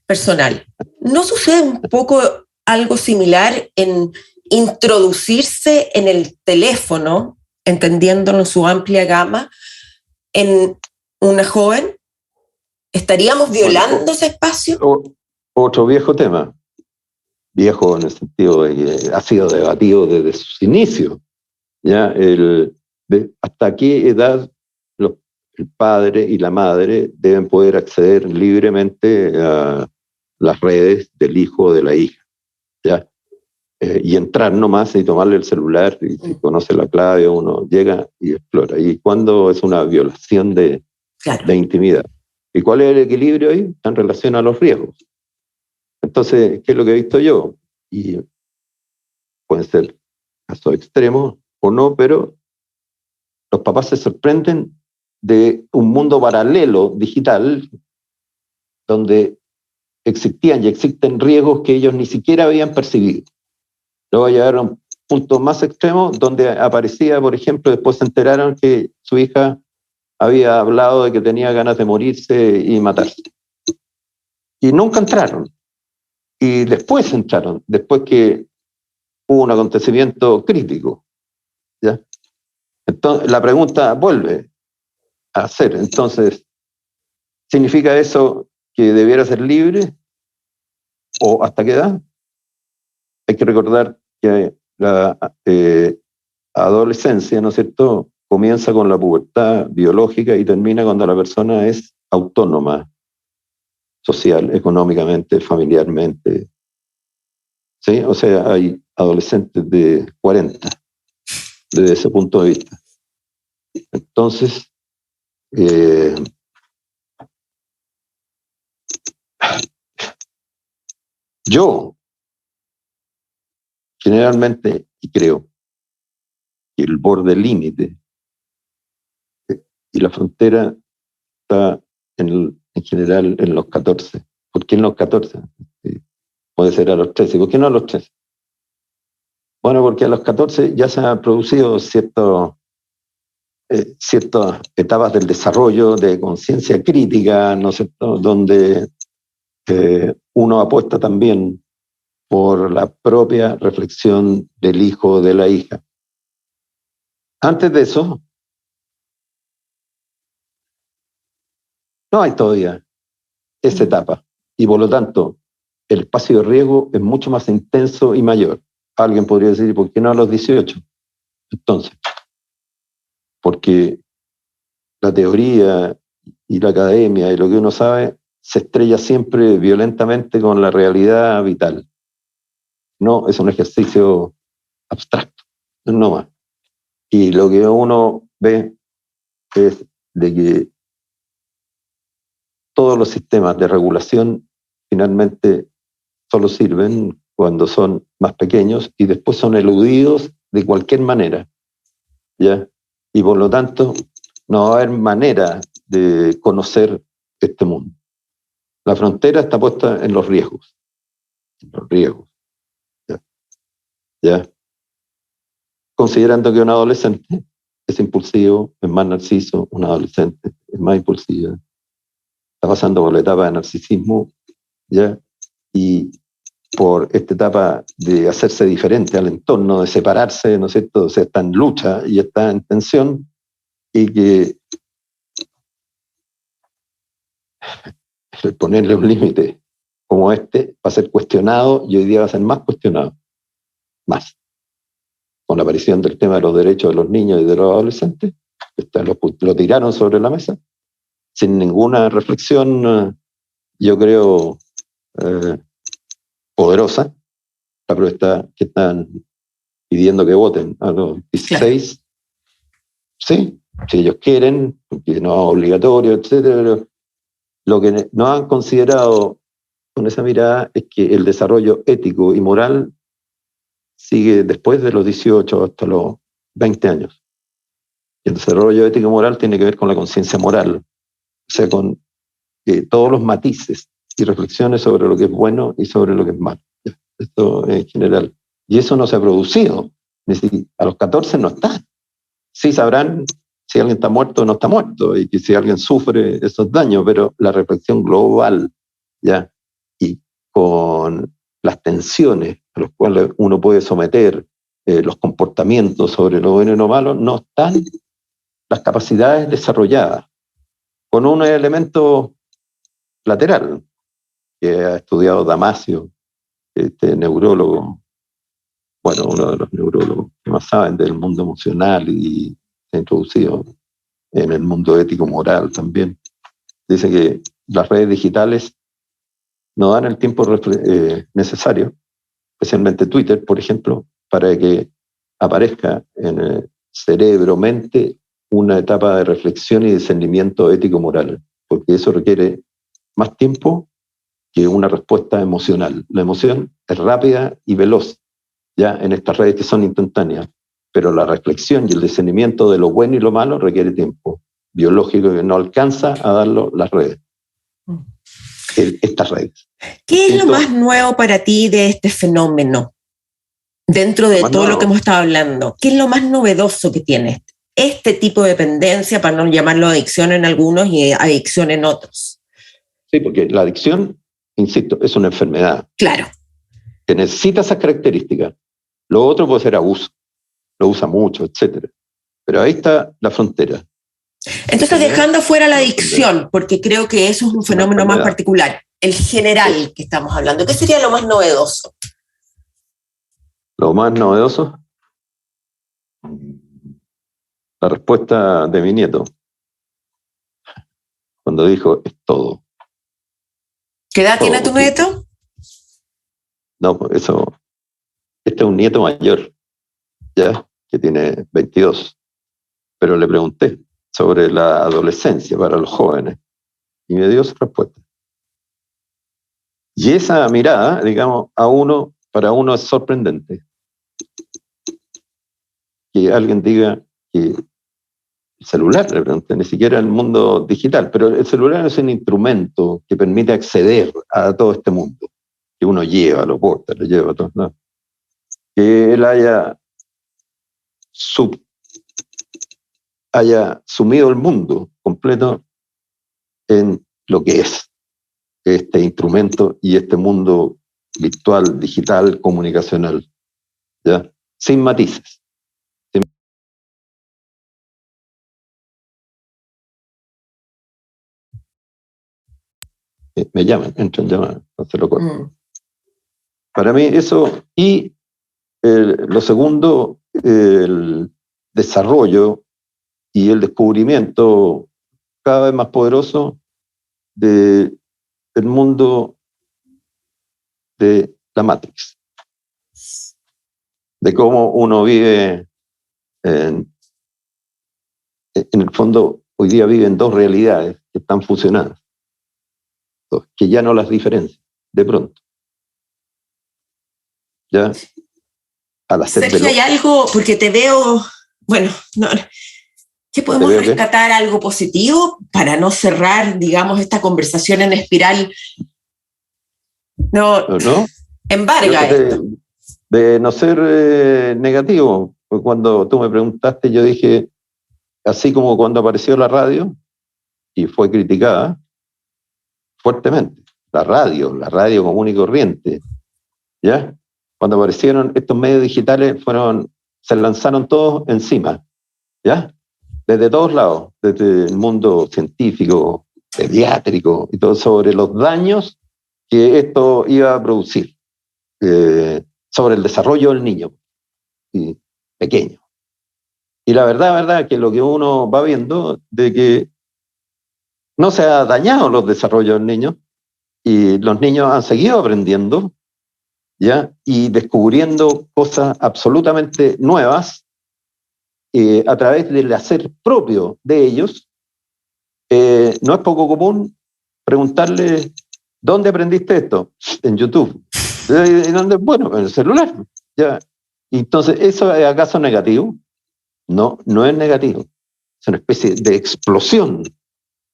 personal. ¿No sucede un poco algo similar en introducirse en el teléfono, entendiéndolo en su amplia gama, en una joven? ¿Estaríamos violando ese espacio? Otro viejo tema. Viejo en el sentido de que ha sido debatido desde sus inicios. ¿Ya? hasta qué edad el padre y la madre deben poder acceder libremente a las redes del hijo o de la hija, ¿ya? Y entrar nomás y tomarle el celular, y si conoce la clave uno llega y explora. ¿Y cuándo es una violación de intimidad? ¿Y cuál es el equilibrio ahí en relación a los riesgos? Entonces, ¿qué es lo que he visto yo? Y pueden ser casos extremos o no, pero los papás se sorprenden de un mundo paralelo digital donde existían y existen riesgos que ellos ni siquiera habían percibido. Luego llegaron a un punto más extremo donde aparecía, por ejemplo, después se enteraron que su hija había hablado de que tenía ganas de morirse y matarse. Y nunca entraron. Y después entraron, después que hubo un acontecimiento crítico, ¿ya? Entonces, la pregunta vuelve a hacer. Entonces, ¿significa eso que debiera ser libre? ¿O hasta qué edad? Hay que recordar que la adolescencia, ¿no es cierto?, comienza con la pubertad biológica y termina cuando la persona es autónoma, social, económicamente, familiarmente. ¿Sí? O sea, hay adolescentes de 40, desde ese punto de vista. Entonces, yo generalmente, y creo que el borde límite y la frontera está en general en los 14. ¿Por qué en los 14? Puede ser a los 13. ¿Por qué no a los 13? Bueno, porque a los 14 ya se han producido ciertas etapas del desarrollo de conciencia crítica, ¿no es cierto?, donde uno apuesta también por la propia reflexión del hijo o de la hija. Antes de eso, no hay todavía esa etapa, y por lo tanto, el espacio de riesgo es mucho más intenso y mayor. Alguien podría decir, ¿por qué no a los 18? Entonces, porque la teoría y la academia y lo que uno sabe se estrella siempre violentamente con la realidad vital. No es un ejercicio abstracto, no más. Y lo que uno ve es de que todos los sistemas de regulación finalmente solo sirven cuando son más pequeños y después son eludidos de cualquier manera, ¿ya? Y por lo tanto no va a haber manera de conocer este mundo. La frontera está puesta en los riesgos. ¿Ya? ¿Ya? Considerando que un adolescente es impulsivo, es más narciso, un adolescente es más impulsiva, está pasando por la etapa de narcisismo, ¿ya? Y por esta etapa de hacerse diferente al entorno, de separarse, ¿no es cierto? O sea, está en lucha y está en tensión, y que ponerle un límite como este va a ser cuestionado, y hoy día va a ser más cuestionado, más. Con la aparición del tema de los derechos de los niños y de los adolescentes, lo tiraron sobre la mesa, sin ninguna reflexión, yo creo, poderosa. La prueba está que están pidiendo que voten a los 16, sí, si ellos quieren, porque no es obligatorio, etcétera. Pero lo que no han considerado con esa mirada es que el desarrollo ético y moral sigue después de los 18 hasta los 20 años. Y el desarrollo ético y moral tiene que ver con la conciencia moral, o sea, con todos los matices y reflexiones sobre lo que es bueno y sobre lo que es malo. Esto en general. Y eso no se ha producido. Es decir, a los 14 no está. Sí sabrán si alguien está muerto o no está muerto, y que si alguien sufre esos daños, pero la reflexión global, ¿ya? Y con las tensiones a las cuales uno puede someter los comportamientos sobre lo bueno y lo malo, no están las capacidades desarrolladas. Con un elemento lateral que ha estudiado Damasio, este neurólogo, bueno, uno de los neurólogos que más saben del mundo emocional y se ha introducido en el mundo ético-moral también. Dice que las redes digitales no dan el tiempo necesario, especialmente Twitter, por ejemplo, para que aparezca en el cerebro, mente, una etapa de reflexión y discernimiento ético-moral, porque eso requiere más tiempo que una respuesta emocional. La emoción es rápida y veloz, ya en estas redes que son instantáneas, pero la reflexión y el discernimiento de lo bueno y lo malo requiere tiempo biológico que no alcanza a darlo las redes, estas redes. ¿Qué es lo más nuevo para ti de este fenómeno? Dentro de todo lo que hemos estado hablando, ¿qué es lo más novedoso que tiene este tipo de dependencia, para no llamarlo adicción en algunos y adicción en otros? Sí, porque la adicción, insisto, es una enfermedad. Claro. Que necesita esas características. Lo otro puede ser abuso, lo usa mucho, etc. Pero ahí está la frontera. Entonces, dejando fuera la adicción, porque creo que eso es un fenómeno más particular, el general que estamos hablando, ¿qué sería lo más novedoso? Lo más novedoso, la respuesta de mi nieto, cuando dijo, es todo. ¿Qué edad tiene tu nieto? No, eso, este es un nieto mayor, ya, que tiene 22, pero le pregunté sobre la adolescencia para los jóvenes y me dio su respuesta. Y esa mirada, digamos, para uno es sorprendente. Que alguien diga que el celular, le pregunté, ni siquiera el mundo digital, pero el celular es un instrumento que permite acceder a todo este mundo, que uno lleva, lo porta, lo lleva a todos lados. Que él haya sumido el mundo completo en lo que es este instrumento y este mundo virtual, digital, comunicacional, ¿ya? Sin matices. Me llaman, entran llamadas, no se lo corto. Para mí eso, y lo segundo, el desarrollo y el descubrimiento cada vez más poderoso del mundo de la Matrix, de cómo uno vive en el fondo, hoy día vive en dos realidades que están fusionadas, que ya no las diferencian, de pronto. ¿Ya? Sergio, hay algo, porque te veo, bueno, no, ¿qué podemos rescatar? ¿Algo positivo para no cerrar, digamos, esta conversación en espiral? No. Embarga esto. De no ser negativo, pues cuando tú me preguntaste, yo dije, así como cuando apareció la radio y fue criticada fuertemente, la radio común y corriente, ¿ya? Cuando aparecieron estos medios digitales, se lanzaron todos encima, ¿ya? Desde todos lados, desde el mundo científico, pediátrico y todo, sobre los daños que esto iba a producir, sobre el desarrollo del niño pequeño. Y la verdad que lo que uno va viendo de que no se ha dañado los desarrollos del niño y los niños han seguido aprendiendo, ¿ya? Y descubriendo cosas absolutamente nuevas a través del hacer propio de ellos. No es poco común preguntarle, ¿dónde aprendiste esto? En YouTube. ¿Dónde? Bueno, en el celular. ¿Ya? Entonces, ¿eso es acaso negativo? No, no es negativo. Es una especie de explosión,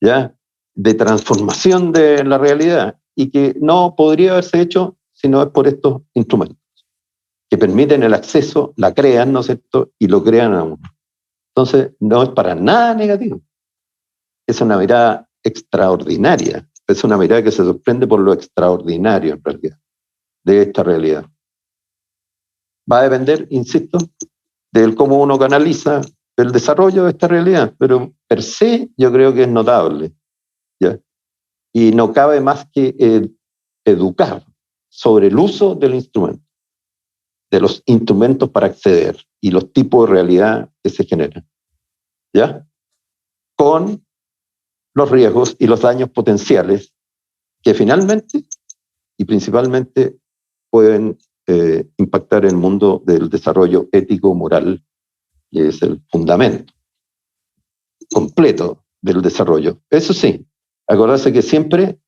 ¿ya? De transformación de la realidad y que no podría haberse hecho si no es por estos instrumentos que permiten el acceso, la crean, ¿no es cierto? Y lo crean a uno. Entonces, no es para nada negativo. Es una mirada extraordinaria. Es una mirada que se sorprende por lo extraordinario, en realidad, de esta realidad. Va a depender, insisto, de cómo uno canaliza el desarrollo de esta realidad, pero per se yo creo que es notable, ¿ya? Y no cabe más que educar sobre el uso del instrumento, de los instrumentos para acceder y los tipos de realidad que se generan. ¿ya? Con los riesgos y los daños potenciales que finalmente y principalmente pueden impactar el mundo del desarrollo ético-moral, que es el fundamento completo del desarrollo. Eso sí, acordarse que siempre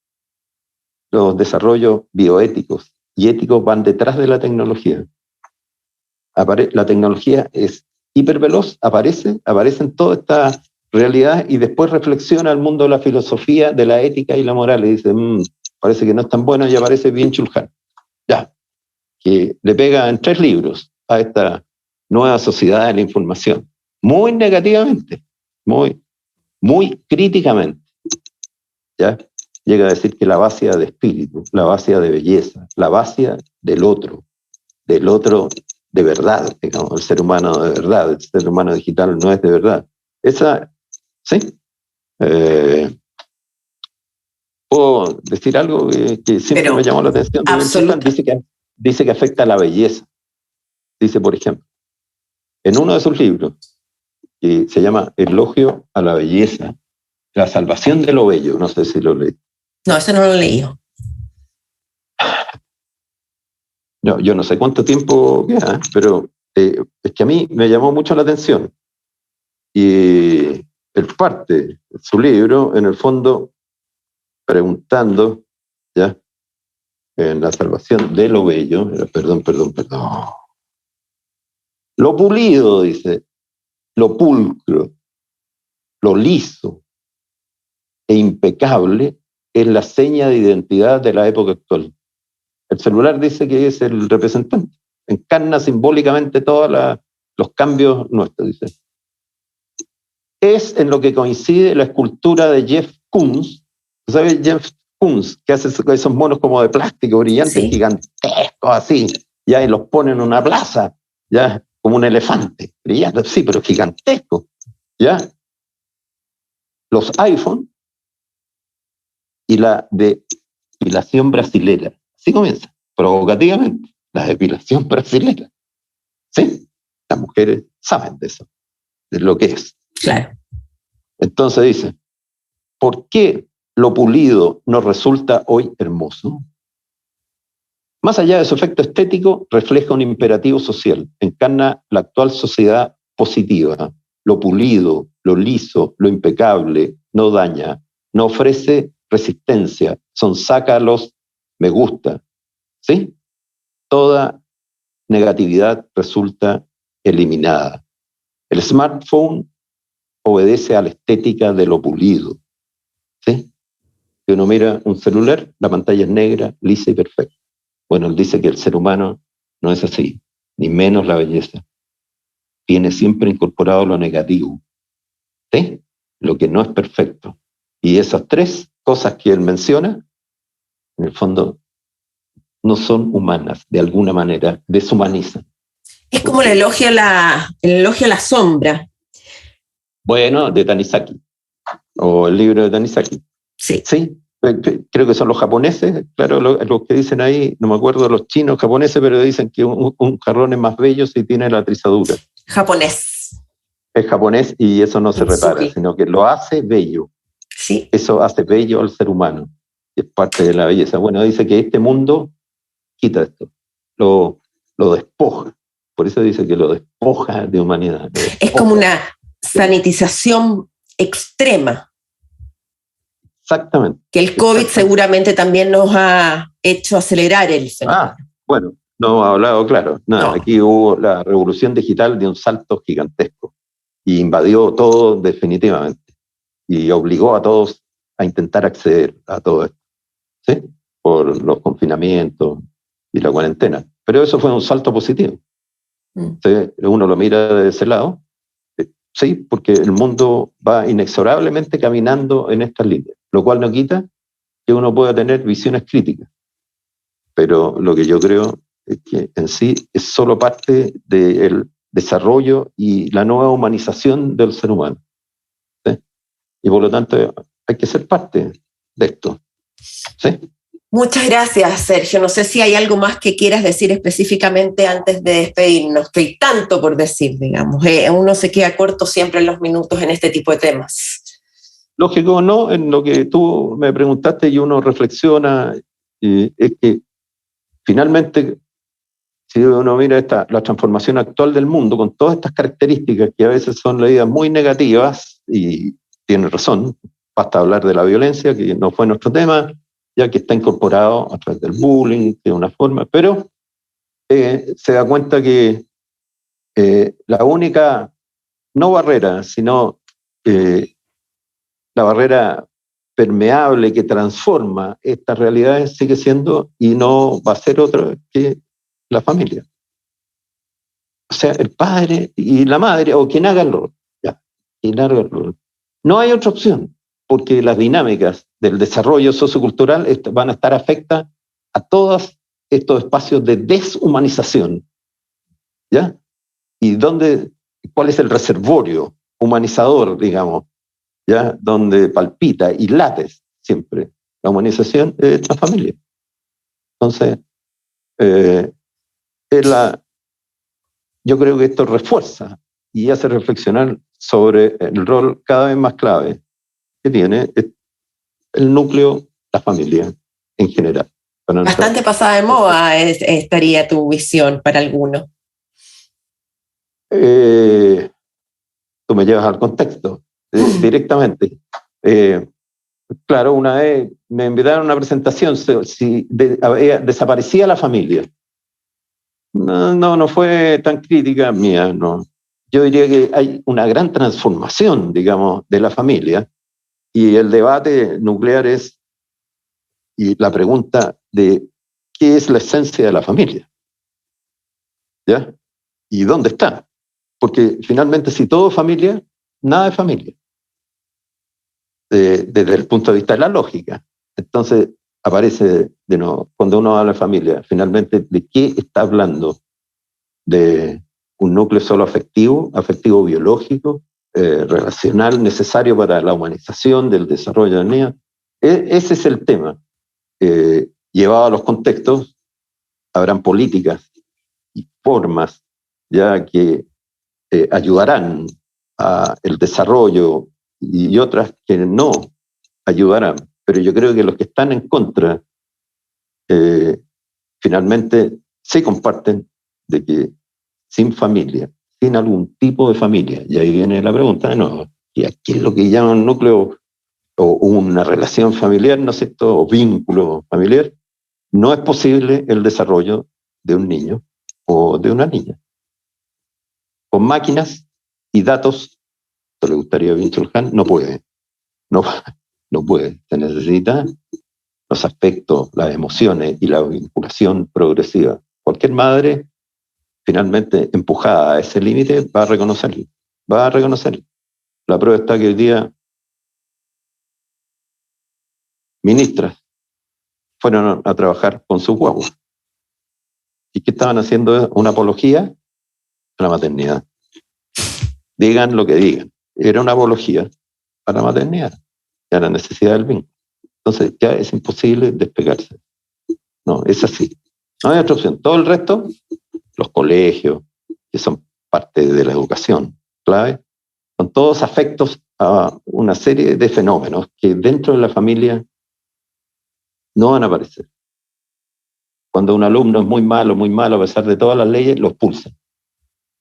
los desarrollos bioéticos y éticos van detrás de la tecnología. La tecnología es hiperveloz, aparece en toda esta realidad y después reflexiona el mundo de la filosofía, de la ética y la moral y dice, parece que no es tan bueno y aparece bien Chulhan. Ya, que le pega en 3 libros a esta nueva sociedad de la información. Muy negativamente, muy críticamente. ¿Ya? Llega a decir que la vacía de espíritu, la vacía de belleza, la vacía del otro de verdad, digamos, el ser humano de verdad, el ser humano digital no es de verdad. Esa, ¿sí? ¿Puedo decir algo que siempre Pero, me llamó la atención? Dice que afecta a la belleza. Dice, por ejemplo, en uno de sus libros, que se llama Elogio a la belleza, la salvación de lo bello, no sé si lo leí. no, eso no lo he leído. No, yo no sé cuánto tiempo queda, pero es que a mí me llamó mucho la atención. Y él parte su libro, en el fondo, preguntando, ¿ya? En la salvación de lo bello, perdón. Lo pulido, dice, lo pulcro, lo liso e impecable es la seña de identidad de la época actual. El celular dice que es el representante, encarna simbólicamente todos los cambios nuestros, dice. Es en lo que coincide la escultura de Jeff Koons. ¿Sabes Jeff Koons? Que hace esos monos como de plástico brillantes, gigantescos, así, ya, y los pone en una plaza, ya, como un elefante, brillante, sí, pero gigantesco, ya. Los iPhone y la depilación brasilera. Así comienza, provocativamente, la depilación brasilera. ¿Sí? Las mujeres saben de eso, de lo que es. Claro. Entonces dice, ¿por qué lo pulido nos resulta hoy hermoso? Más allá de su efecto estético, refleja un imperativo social, encarna la actual sociedad positiva. Lo pulido, lo liso, lo impecable, no daña, no ofrece resistencia, sonsaca los me gusta. ¿Sí? Toda negatividad resulta eliminada. El smartphone obedece a la estética de lo pulido. ¿Sí? Si uno mira un celular, la pantalla es negra, lisa y perfecta. Bueno, él dice que el ser humano no es así, ni menos la belleza. Tiene siempre incorporado lo negativo, ¿sí? Lo que no es perfecto. Y esas 3 cosas que él menciona, en el fondo, no son humanas, de alguna manera, deshumanizan. Es como el elogio a la sombra. Bueno, de Tanizaki, o el libro de Tanizaki. Sí. Sí, creo que son los japoneses, claro, los que dicen ahí, no me acuerdo los chinos japoneses, pero dicen que un jarrón es más bello si tiene la trizadura. Japonés. Es japonés y eso no se repara, sino que lo hace bello. Sí. Eso hace bello al ser humano, y es parte de la belleza. Bueno, dice que este mundo quita esto, lo despoja, por eso dice que lo despoja de humanidad. Es como una sanitización extrema. Exactamente. Que el COVID seguramente también nos ha hecho acelerar el fenómeno. Bueno, no ha hablado claro. Nada, no. Aquí hubo la revolución digital de un salto gigantesco y invadió todo definitivamente y obligó a todos a intentar acceder a todo esto, ¿sí? Por los confinamientos y la cuarentena. Pero eso fue un salto positivo. ¿Sí? Uno lo mira de ese lado, sí, porque el mundo va inexorablemente caminando en estas líneas, lo cual no quita que uno pueda tener visiones críticas. Pero lo que yo creo es que en sí es solo parte del desarrollo y la nueva humanización del ser humano. ¿Sí? Y por lo tanto hay que ser parte de esto. ¿Sí? Muchas gracias, Sergio. No sé si hay algo más que quieras decir específicamente antes de despedirnos, que hay tanto por decir, digamos. Uno se queda corto siempre en los minutos en este tipo de temas. Lógico, ¿no? En lo que tú me preguntaste y uno reflexiona, es que finalmente, si uno mira la transformación actual del mundo, con todas estas características que a veces son leídas muy negativas, y tiene razón, basta hablar de la violencia, que no fue nuestro tema, ya que está incorporado a través del bullying, de una forma, pero se da cuenta que la única, no barrera, sino la barrera permeable que transforma estas realidades sigue siendo, y no va a ser otra que la familia. O sea, el padre y la madre, o quien haga el rol. Ya, quien haga el rol. No hay otra opción, porque las dinámicas del desarrollo sociocultural van a estar afectas a todos estos espacios de deshumanización. ¿Ya? ¿Y cuál es el reservorio humanizador, digamos, ¿ya? Donde palpita y late siempre la humanización es la familia? Entonces, yo creo que esto refuerza y hace reflexionar sobre el rol cada vez más clave que tiene el núcleo, la familia en general. Bastante pasada de moda estaría tu visión para algunos. Tú me llevas al contexto directamente. Claro, una vez me invitaron a una presentación, desaparecía la familia. No fue tan crítica mía, no. Yo diría que hay una gran transformación, digamos, de la familia, y el debate nuclear es, y la pregunta de qué es la esencia de la familia, ¿ya? ¿Y dónde está? Porque finalmente, si todo es familia, nada es familia, desde el punto de vista de la lógica. Entonces aparece de nuevo, cuando uno habla de familia, finalmente, ¿de qué está hablando? ¿De un núcleo solo afectivo biológico, relacional, necesario para la humanización del desarrollo del niño? Ese es el tema. Llevado a los contextos, habrán políticas y formas ya que ayudarán al desarrollo, y otras que no ayudarán. Pero yo creo que los que están en contra finalmente se comparten de que sin familia, sin algún tipo de familia, y ahí viene la pregunta, ¿no? ¿Qué es lo que llaman núcleo o una relación familiar, ¿no es cierto?, o vínculo familiar? No es posible el desarrollo de un niño o de una niña. Con máquinas y datos, esto le gustaría a Byung-Chul Han, no puede. No puede. Se necesita los aspectos, las emociones y la vinculación progresiva. Cualquier madre, finalmente empujada a ese límite, va a reconocerlo. Va a reconocerlo. La prueba está que hoy día ministras fueron a trabajar con sus guaguas. ¿Y qué estaban haciendo? Una apología a la maternidad. Digan lo que digan. Era una apología a la maternidad y a la necesidad del vínculo. Entonces ya es imposible despegarse. No, es así. No hay otra opción. Todo el resto, los colegios, que son parte de la educación clave, son todos afectos a una serie de fenómenos que dentro de la familia no van a aparecer. Cuando un alumno es muy malo, a pesar de todas las leyes, lo expulsan.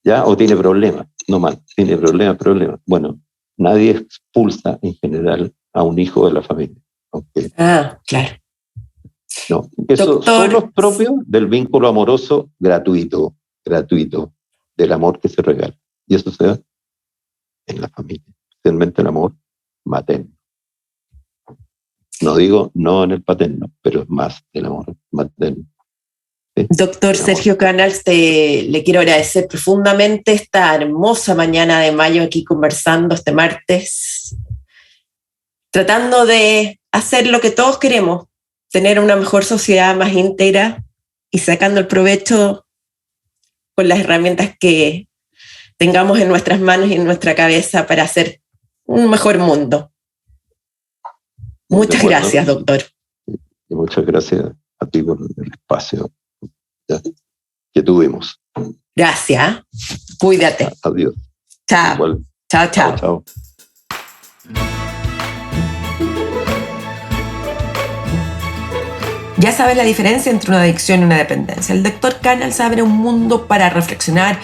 ¿Ya? O tiene problemas, no mal, tiene problemas. Bueno, nadie expulsa en general a un hijo de la familia. Okay. Claro. No, esos son los propios del vínculo amoroso gratuito, del amor que se regala. Y eso se da en la familia, especialmente el amor materno. No digo no en el paterno, pero es más el amor materno. ¿Sí? Doctor Sergio Canals, le quiero agradecer profundamente esta hermosa mañana de mayo aquí conversando este martes, tratando de hacer lo que todos queremos, tener una mejor sociedad más íntegra y sacando el provecho con las herramientas que tengamos en nuestras manos y en nuestra cabeza para hacer un mejor mundo. Muchas gracias, doctor. Y muchas gracias a ti por el espacio, ¿ya?, que tuvimos. Gracias. Cuídate. Adiós. Chao. Igual. Chao, chao. Chao. Ya sabes la diferencia entre una adicción y una dependencia. El Dr. Canals abre un mundo para reflexionar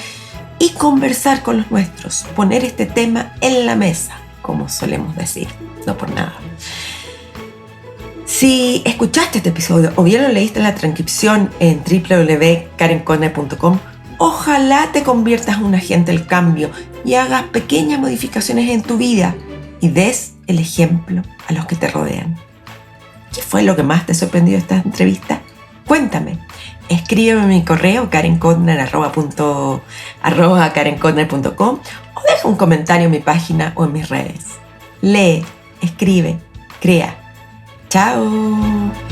y conversar con los nuestros. Poner este tema en la mesa, como solemos decir. No por nada. Si escuchaste este episodio o bien lo leíste en la transcripción en www.karenconner.com, ojalá te conviertas en un agente del cambio y hagas pequeñas modificaciones en tu vida y des el ejemplo a los que te rodean. ¿Qué fue lo que más te sorprendió de esta entrevista? Cuéntame. Escríbeme en mi correo karenconner@karenconner.com o deja un comentario en mi página o en mis redes. Lee, escribe, crea. ¡Chao!